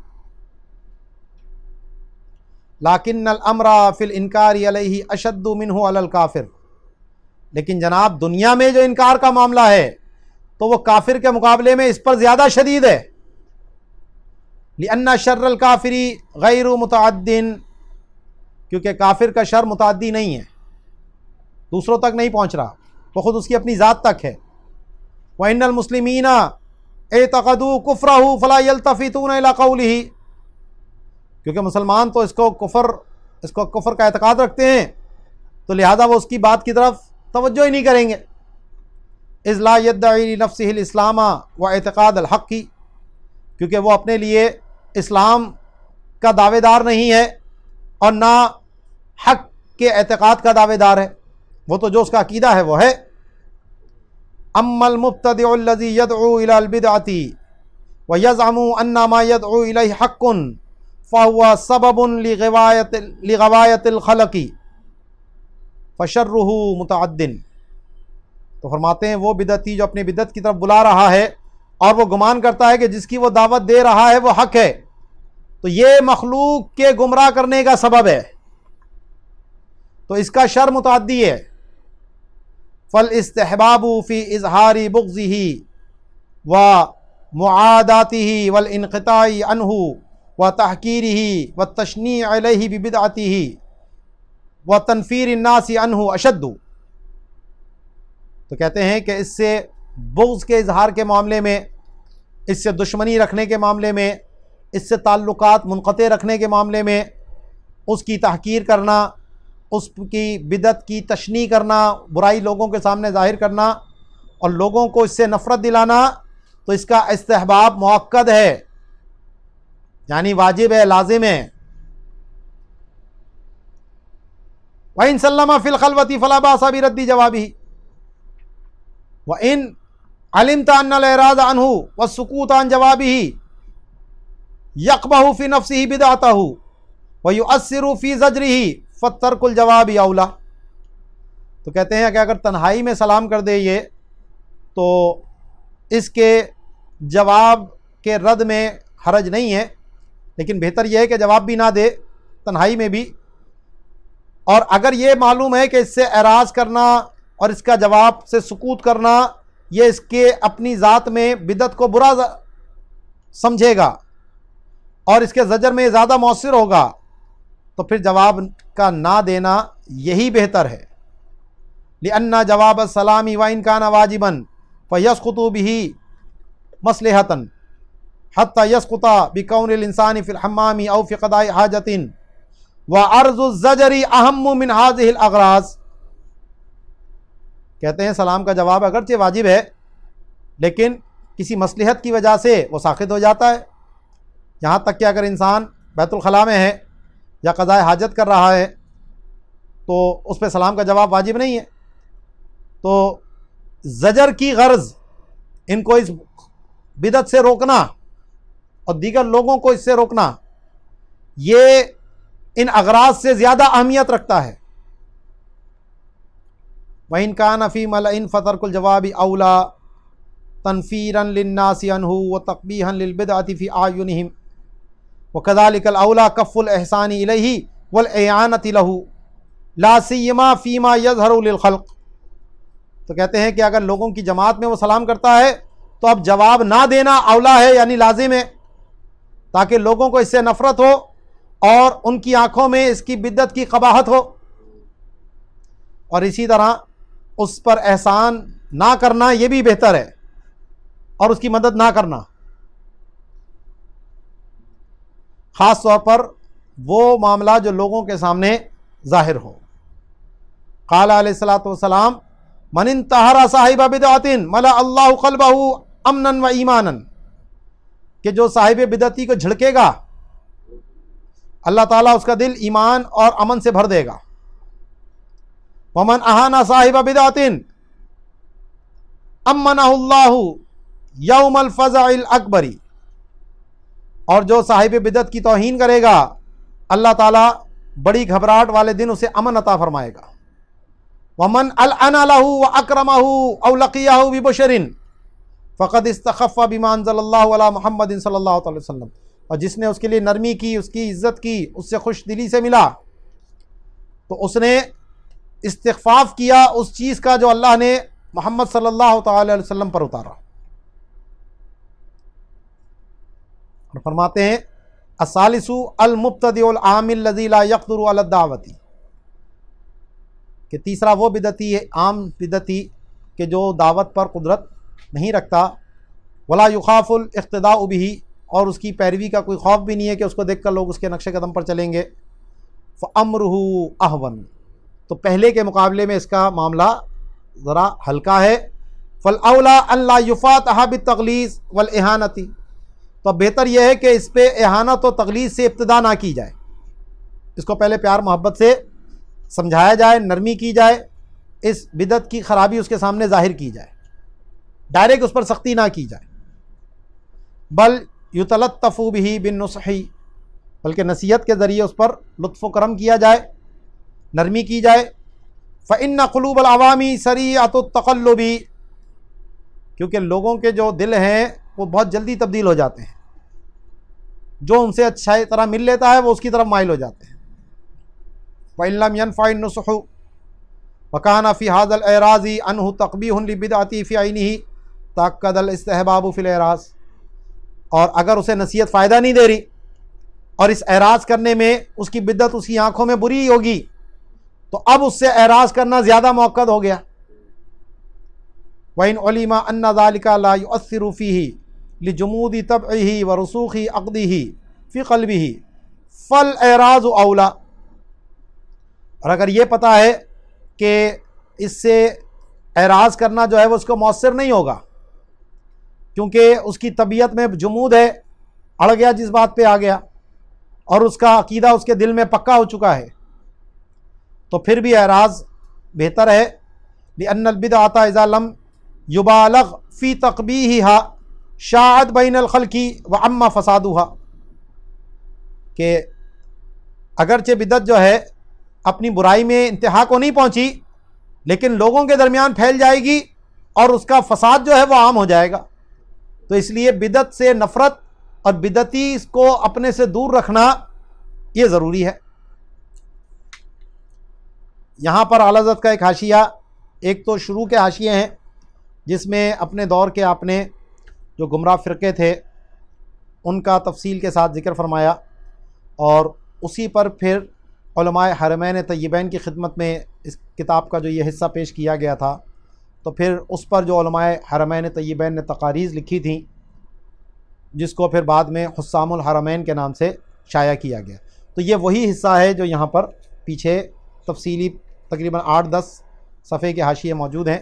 لیکن الامر فی الانکار علیہ اشد منہ علی الکافر، لیکن جناب دنیا میں جو انکار کا معاملہ ہے تو وہ کافر کے مقابلے میں اس پر زیادہ شدید ہے۔ لأن شر الکافر غیر متعد، کیونکہ کافر کا شر متعدی نہیں ہے، دوسروں تک نہیں پہنچ رہا، وہ خود اس کی اپنی ذات تک ہے۔ وَإِنَّ الْمُسْلِمِينَ اعتقدوا كُفْرَهُ فَلَا يَلْتَفِتُونَ إِلَىٰ قَوْلِهِ، کیونکہ مسلمان تو اس کو کفر کا اعتقاد رکھتے ہیں تو لہذا وہ اس کی بات کی طرف توجہ ہی نہیں کریں گے۔ اذ لا يدعي لنفسه الاسلام واعتقاد الحق، کیونکہ وہ اپنے لیے اسلام کا دعوے دار نہیں ہے اور نہ حق کے اعتقاد کا دعوے دار ہے، وہ تو جو اس کا عقیدہ ہے وہ ہے۔ اما المبتدع الذي يدعو الى البدعة ويزعم ان ما يدعو اليه حق فهو سبب لغواية الخلق فشره متعد، تو فرماتے ہیں وہ بدعتی جو اپنی بدعت کی طرف بلا رہا ہے اور وہ گمان کرتا ہے کہ جس کی وہ دعوت دے رہا ہے وہ حق ہے، تو یہ مخلوق کے گمراہ کرنے کا سبب ہے، تو اس کا شر متعدی ہے۔ فالاستحباب فی اظہار بغضہ ومعاداتہ والانقطاع عنہ وتحقیرہ والتشنیع علیہ ببدعتہ وتنفیر الناس عنہ اشد۔ تو کہتے ہیں کہ اس سے بغض کے اظہار کے معاملے میں، اس سے دشمنی رکھنے کے معاملے میں، اس سے تعلقات منقطع رکھنے کے معاملے میں، اس کی تحقیر کرنا، اس کی بدعت کی تشنیع کرنا، برائی لوگوں کے سامنے ظاہر کرنا اور لوگوں کو اس سے نفرت دلانا، تو اس کا استحباب مؤکد ہے، یعنی واجب ہے، لازم ہے۔ وَإِن سَلَّمَ فِي الْخَلْوَةِ فَلَا بَأْسَ بِرَدِّ جَوَابِهِ وَإِن عَلِمْتَ أَنَّ الْإِعْرَاضَ عَنْهُ وَالسُّكُوتَ عَنْ جَوَابِهِ يَقْبَحُ فِي نَفْسِهِ بِدْعَتَهُ وَيُؤَثِّرُ فِي زَجْرِهِ فَتَرْكُ الْجَوَابِ أَوْلَى۔ تو کہتے ہیں کہ اگر تنہائی میں سلام کر دے یہ، تو اس کے جواب کے رد میں حرج نہیں ہے، لیکن بہتر یہ ہے کہ جواب بھی نہ دے تنہائی میں بھی۔ اور اگر یہ معلوم ہے کہ اس سے اعراض کرنا اور اس کا جواب سے سکوت کرنا یہ اس کے اپنی ذات میں بدعت کو برا سمجھے گا اور اس کے زجر میں زیادہ مؤثر ہوگا، تو پھر جواب کا نہ دینا یہی بہتر ہے۔ لِأَنَّ جَوَابَ السَّلَامِ وَإِنْ كَانَ وَاجِبًا فَيَسْقُطُ بِهِ مَصْلِحَةً حَتَّى يَسْقُطَ بِكَوْنِ الْإِنسَانِ فِي الْحَمَّامِ أَوْ فِي قَضَاءِ حَاجَةٍ وَعَرْضُ الزَّجْرِ أَهَمُّ مِنْ هَذِهِ الْأَغْرَاضِ۔ کہتے ہیں سلام کا جواب اگرچہ واجب ہے، لیکن کسی مصلحت کی وجہ سے وہ ساقط ہو جاتا ہے، یہاں تک کہ اگر انسان بیت الخلاء میں ہے یا قضاء حاجت کر رہا ہے تو اس پہ سلام کا جواب واجب نہیں ہے۔ تو زجر کی غرض ان کو اس بدعت سے روکنا اور دیگر لوگوں کو اس سے روکنا، یہ ان اغراض سے زیادہ اہمیت رکھتا ہے۔ وَإِنْ كَانَ فِي مَلَئٍ فَتَرْكُ الْجَوَابِ أَوْلَى تَنْفِيرًا لِلنَّاسِ عَنْهُ وَتَقْبِيحًا لِلْبِدْعَةِ فِي أَعْيُنِهِمْ وَكَذَلِكَ الْأَوْلَى كَفُّ الْإِحْسَانِ إِلَيْهِ وَالْإِعَانَةِ لَهُ لَا سِيَّمَا فِيمَا يَظْهَرُ لِلْخَلْقِ۔ تو کہتے ہیں کہ اگر لوگوں کی جماعت میں وہ سلام کرتا ہے تو اب جواب نہ دینا اولا ہے، یعنی لازم ہے، تاکہ لوگوں کو اس سے نفرت ہو اور ان کی آنکھوں میں اس کی بدعت کی قباحت ہو، اور اسی طرح اس پر احسان نہ کرنا یہ بھی بہتر ہے، اور اس کی مدد نہ کرنا، خاص طور پر وہ معاملہ جو لوگوں کے سامنے ظاہر ہو۔ قال علیہ الصلوۃ والسلام من انتہر صاحب بدعت ملأ اللہ قلبہ امنا و ایمانا، کہ جو صاحب بدعتی کو جھڑکے گا اللہ تعالیٰ اس کا دل ایمان اور امن سے بھر دے گا۔ ومن اہانا صاحب بدعت امنہ اللہ یوم الفزع الاکبر، اور جو صاحب بدعت کی توہین کرے گا اللہ تعالیٰ بڑی گھبراہٹ والے دن اسے امن عطا فرمائے گا۔ ومن العن له واکرمه او لقیہ ببشر فقد استخف بما انزل اللہ علی محمد صلی اللہ علیہ وسلم، اور جس نے اس کے لیے نرمی کی، اس کی عزت کی، اس سے خوش دلی سے ملا، تو اس نے استخفاف کیا اس چیز کا جو اللہ نے محمد صلی اللہ تعالی علیہ وسلم پر اتارا۔ اور فرماتے ہیں الثالث المبتدع العام الذی لا يقدر علی الدعوۃ، کہ تیسرا وہ بدعتی ہے، عام بدعتی، کہ جو دعوت پر قدرت نہیں رکھتا، ولا یخاف الاقتداء به، اور اس کی پیروی کا کوئی خوف بھی نہیں ہے کہ اس کو دیکھ کر لوگ اس کے نقش قدم پر چلیں گے، فامرہ اہون، تو پہلے کے مقابلے میں اس کا معاملہ ذرا ہلکا ہے۔ فالاولی ان لا یفاتح بالتغلیظ والاہانۃ، تو بہتر یہ ہے کہ اس پہ اہانت و تغلیظ سے ابتدا نہ کی جائے، اس کو پہلے پیار محبت سے سمجھایا جائے، نرمی کی جائے، اس بدعت کی خرابی اس کے سامنے ظاہر کی جائے، ڈائریکٹ اس پر سختی نہ کی جائے، بل یتلطف به بالنصح، بلکہ نصیحت کے ذریعے اس پر لطف و کرم کیا جائے، نرمی کی جائے۔ فإن قلوب العوام سریعۃ التقلب، کیونکہ لوگوں کے جو دل ہیں وہ بہت جلدی تبدیل ہو جاتے ہیں، جو ان سے اچھا طرح مل لیتا ہے وہ اس کی طرف مائل ہو جاتے ہیں۔ وَإِن لَمْ يَنْفَعِ النُّصُحُ وَكَانَ فِي هَذَا الْإِعْرَاضِ عَنْهُ تَقْبِيحٌ لِبِدْعَتِهِ فِي عَيْنِهِ تَأَكَّدَ الْاِسْتِحْبَابُ فِي الْإِعْرَاضِ۔ اور اگر اسے نصیحت فائدہ نہیں دے رہی اور اس اعراض کرنے میں اس کی بدعت اس کی آنکھوں میں بری ہوگی تو اب اس سے اعراض کرنا زیادہ مؤکد ہو گیا۔ وَإِنْ عُلِمَ أَنَّ ذَلِكَ لَا يُؤَثِّرُ فِيهِ لِجُمُودِ طَبْعِهِ وَرُسُوخِ عَقْدِهِ فِي قَلْبِهِ فَالْإِعْرَاضُ أَوْلَى۔ اور اگر یہ پتہ ہے کہ اس سے اعراض کرنا جو ہے وہ اس کو مؤثر نہیں ہوگا کیونکہ اس کی طبیعت میں جمود ہے، اڑ گیا جس بات پہ آ گیا اور اس کا عقیدہ اس کے دل میں پکا ہو چکا ہے، تو پھر بھی اعراض بہتر ہے۔ لأن البدعة إذا لم يبالغ في تقبیحها شاعت بین الخلق وعم فسادها، کہ اگرچہ بدعت جو ہے اپنی برائی میں انتہا کو نہیں پہنچی لیکن لوگوں کے درمیان پھیل جائے گی اور اس کا فساد جو ہے وہ عام ہو جائے گا، تو اس لیے بدعت سے نفرت اور بدعتی کو اپنے سے دور رکھنا یہ ضروری ہے۔ یہاں پر اعلیٰ حضرت کا ایک حاشیہ، ایک تو شروع کے حاشیے ہیں جس میں اپنے دور کے آپ نے جو گمراہ فرقے تھے ان کا تفصیل کے ساتھ ذکر فرمایا، اور اسی پر پھر علماء حرمین طیبین کی خدمت میں اس کتاب کا جو یہ حصہ پیش کیا گیا تھا، تو پھر اس پر جو علماء حرمین طیبین نے تقاریض لکھی تھیں جس کو پھر بعد میں حسام الحرمین کے نام سے شائع کیا گیا، تو یہ وہی حصہ ہے جو یہاں پر پیچھے تفصیلی تقریباً 8-10 صفحے کے حاشیے موجود ہیں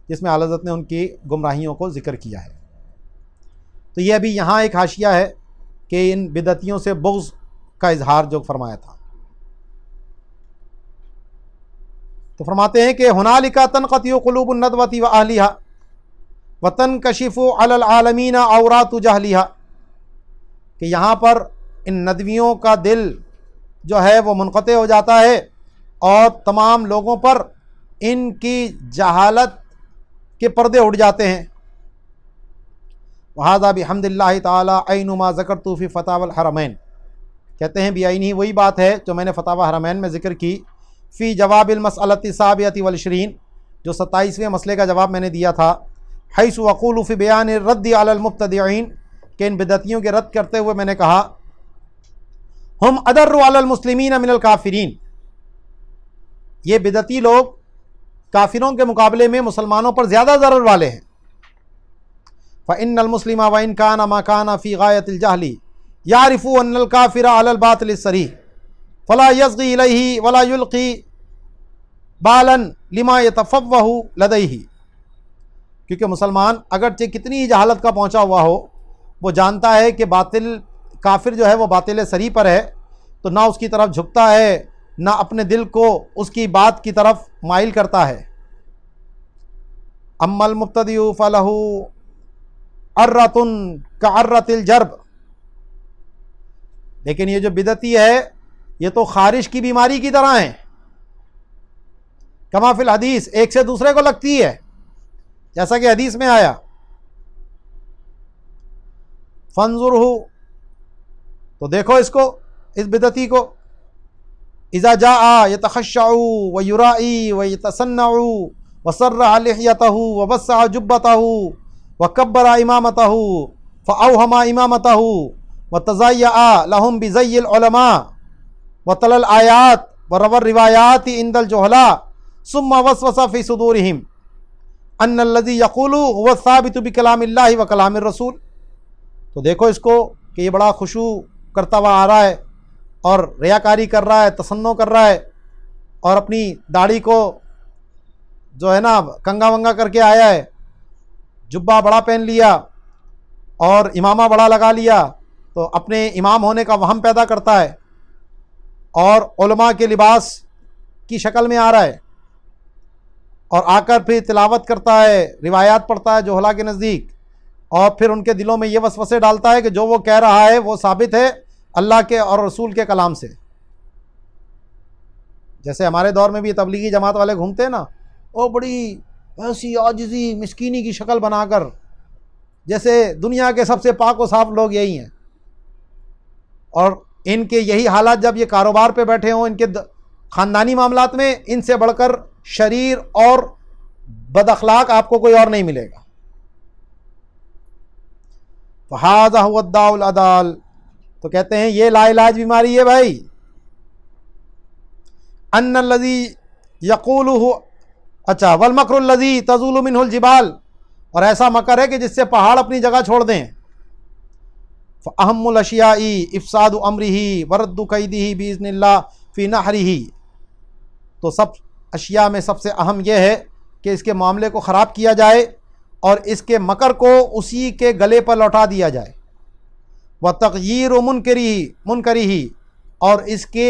جس میں اعلیٰ حضرت نے ان کی گمراہیوں کو ذکر کیا ہے۔ تو یہ ابھی یہاں ایک حاشیہ ہے کہ ان بدعتیوں سے بغض کا اظہار جو فرمایا تھا، تو فرماتے ہیں کہ ہنالک تنقطع قلوب الندوۃ واہلها وتنکشف علی العالمین عورات جہلها، کہ یہاں پر ان ندویوں کا دل جو ہے وہ منقطع ہو جاتا ہے اور تمام لوگوں پر ان کی جہالت کے پردے اٹھ جاتے ہیں۔ وہذا بحمد اللہ تعالی عین ما ذکرت فی فتاوی الحرمین، کہتے ہیں بعین ہی وہی بات ہے جو میں نے فتاوی حرمین میں ذکر کی، فی جواب المسألۃ السابعۃ والعشرین، جو 27ویں مسئلے کا جواب میں نے دیا تھا، حیث اقول فی بیان الرد علی المبتدعین، کہ ان بدعتیوں کے رد کرتے ہوئے میں نے کہا ہم اضر علی المسلمین من الکافرین، یہ بدعتی لوگ کافروں کے مقابلے میں مسلمانوں پر زیادہ ضرر والے ہیں۔ فإن المسلم وإن كان ما كان في غاية الجهل يعرف أن الكافر على الباطل الصريح فلا يصغي إليه ولا يلقي بالا لما يتفوه لديه، کیونکہ مسلمان اگرچہ کتنی ہی جہالت کا پہنچا ہوا ہو وہ جانتا ہے کہ باطل کافر جو ہے وہ باطل صریح پر ہے، تو نہ اس کی طرف جھکتا ہے نہ اپنے دل کو اس کی بات کی طرف مائل کرتا ہے۔ اما المبتدع فلہ عرۃ کعرۃ الجرب، لیکن یہ جو بدعتی ہے یہ تو خارش کی بیماری کی طرح ہیں، کما فی الحدیث، ایک سے دوسرے کو لگتی ہے جیسا کہ حدیث میں آیا۔ فانظرہ، تو دیکھو اس کو، اس بدعتی کو، اذا جاء یتخشع ویرائی ویتصنع وسرع لحیتہ ووسع جبتہ وکبر امامتہ فاوہم امامتہ وتزیع لهم بزی العلماء وتلا الآیات وروى الروایات عند الجہلاء ثم وسوس فی صدورہم ان الذی یقول هو الثابت بکلام اللہ وکلام الرسول، تو دیکھو اس کو کہ یہ بڑا خشوع کرتا ہوا آ رہا ہے اور ریاکاری کر رہا ہے، تصنع کر رہا ہے، اور اپنی داڑھی کو جو ہے نا کنگا ونگا کر کے آیا ہے، جبہ بڑا پہن لیا اور امامہ بڑا لگا لیا، تو اپنے امام ہونے کا وہم پیدا کرتا ہے اور علماء کے لباس کی شکل میں آ رہا ہے اور آ کر پھر تلاوت کرتا ہے، روایات پڑھتا ہے جہلا کے نزدیک، اور پھر ان کے دلوں میں یہ وسوسے ڈالتا ہے کہ جو وہ کہہ رہا ہے وہ ثابت ہے اللہ کے اور رسول کے کلام سے۔ جیسے ہمارے دور میں بھی تبلیغی جماعت والے گھومتے ہیں نا، وہ بڑی ایسی عاجزی مسکینی کی شکل بنا کر، جیسے دنیا کے سب سے پاک و صاف لوگ یہی ہیں، اور ان کے یہی حالات جب یہ کاروبار پہ بیٹھے ہوں، ان کے خاندانی معاملات میں، ان سے بڑھ کر شریر اور بد اخلاق آپ کو کوئی اور نہیں ملے گا۔ فہذا هو الداء العضال، تو کہتے ہیں یہ لا علاج بیماری ہے بھائی۔ ان الذی یقولہ، اچھا، والمکر الذی تزول منہ الجبال، اور ایسا مکر ہے کہ جس سے پہاڑ اپنی جگہ چھوڑ دیں۔ فاہم الاشیاء افساد امرہ ورد کیدہ باذن اللہ فی نحرہ، تو سب اشیاء میں سب سے اہم یہ ہے کہ اس کے معاملے کو خراب کیا جائے اور اس کے مکر کو اسی کے گلے پر لوٹا دیا جائے۔ وتغییر منکرہ، اور اس کے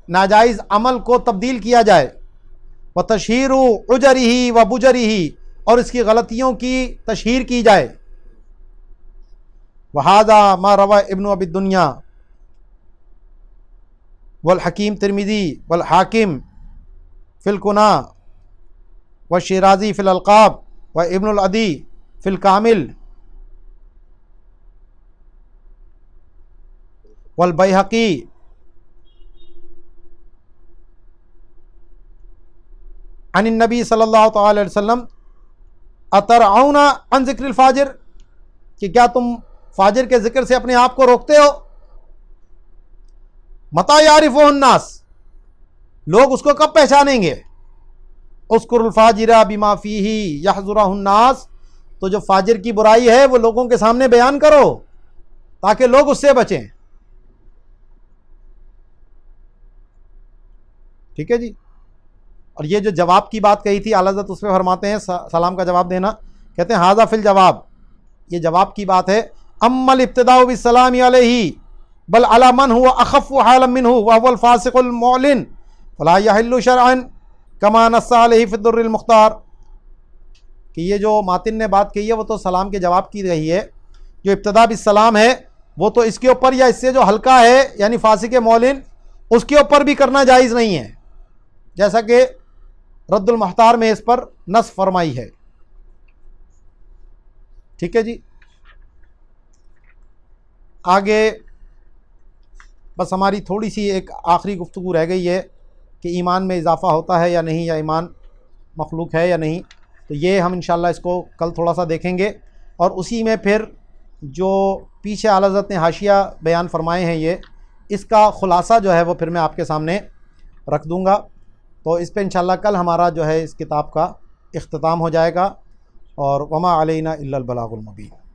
ناجائز عمل کو تبدیل کیا جائے۔ وتشہیر عجرہ وبجرہ، اور اس کی غلطیوں کی تشہیر کی جائے۔ وہذا ما روى ابن ابی الدنیا والحکیم ترمذی والحاکم فی الکنى والشیرازی فی الالقاب وابن العدی فی الکامل والبیہقی عن النبی صلی اللہ تعالی علیہ وسلم اترعون عن ذکر الفاجر، کہ کیا تم فاجر کے ذکر سے اپنے آپ کو روکتے ہو؟ متى یعرفہ الناس، لوگ اس کو کب پہچانیں گے؟ اذکر الفاجر بما فیہ یحذرہ الناس، تو جو فاجر کی برائی ہے وہ لوگوں کے سامنے بیان کرو تاکہ لوگ اس سے بچیں۔ ٹھیک ہے جی۔ اور یہ جو جواب کی بات کہی تھی اعلیٰ حضرت، اس پہ فرماتے ہیں سلام کا جواب دینا، کہتے ہیں ھذا فی الجواب، یہ جواب کی بات ہے۔ اما الابتداء بالسلام علیہ بل علی من هو اخف حالا منہ وهو الفاسق المعلن فلا یحل شرعا کما نص علیہ فی الدر المختار، کہ یہ جو ماتن نے بات کہی ہے وہ تو سلام کے جواب کی رہی ہے، جو ابتداء بالسلام ہے وہ تو اس کے اوپر یا اس سے جو ہلکا ہے یعنی فاسق معلن، اس کے اوپر بھی کرنا جائز نہیں ہے، جیسا کہ رد المختار میں اس پر نص فرمائی ہے۔ ٹھیک ہے جی۔ آگے بس ہماری تھوڑی سی ایک آخری گفتگو رہ گئی ہے کہ ایمان میں اضافہ ہوتا ہے یا نہیں، یا ایمان مخلوق ہے یا نہیں، تو یہ ہم انشاءاللہ اس کو کل تھوڑا سا دیکھیں گے، اور اسی میں پھر جو پیچھے اعلیٰ حضرت نے حاشیہ بیان فرمائے ہیں یہ اس کا خلاصہ جو ہے وہ پھر میں آپ کے سامنے رکھ دوں گا، تو اس پہ انشاءاللہ کل ہمارا جو ہے اس کتاب کا اختتام ہو جائے گا، اور وما علینا الا البلاغ المبین۔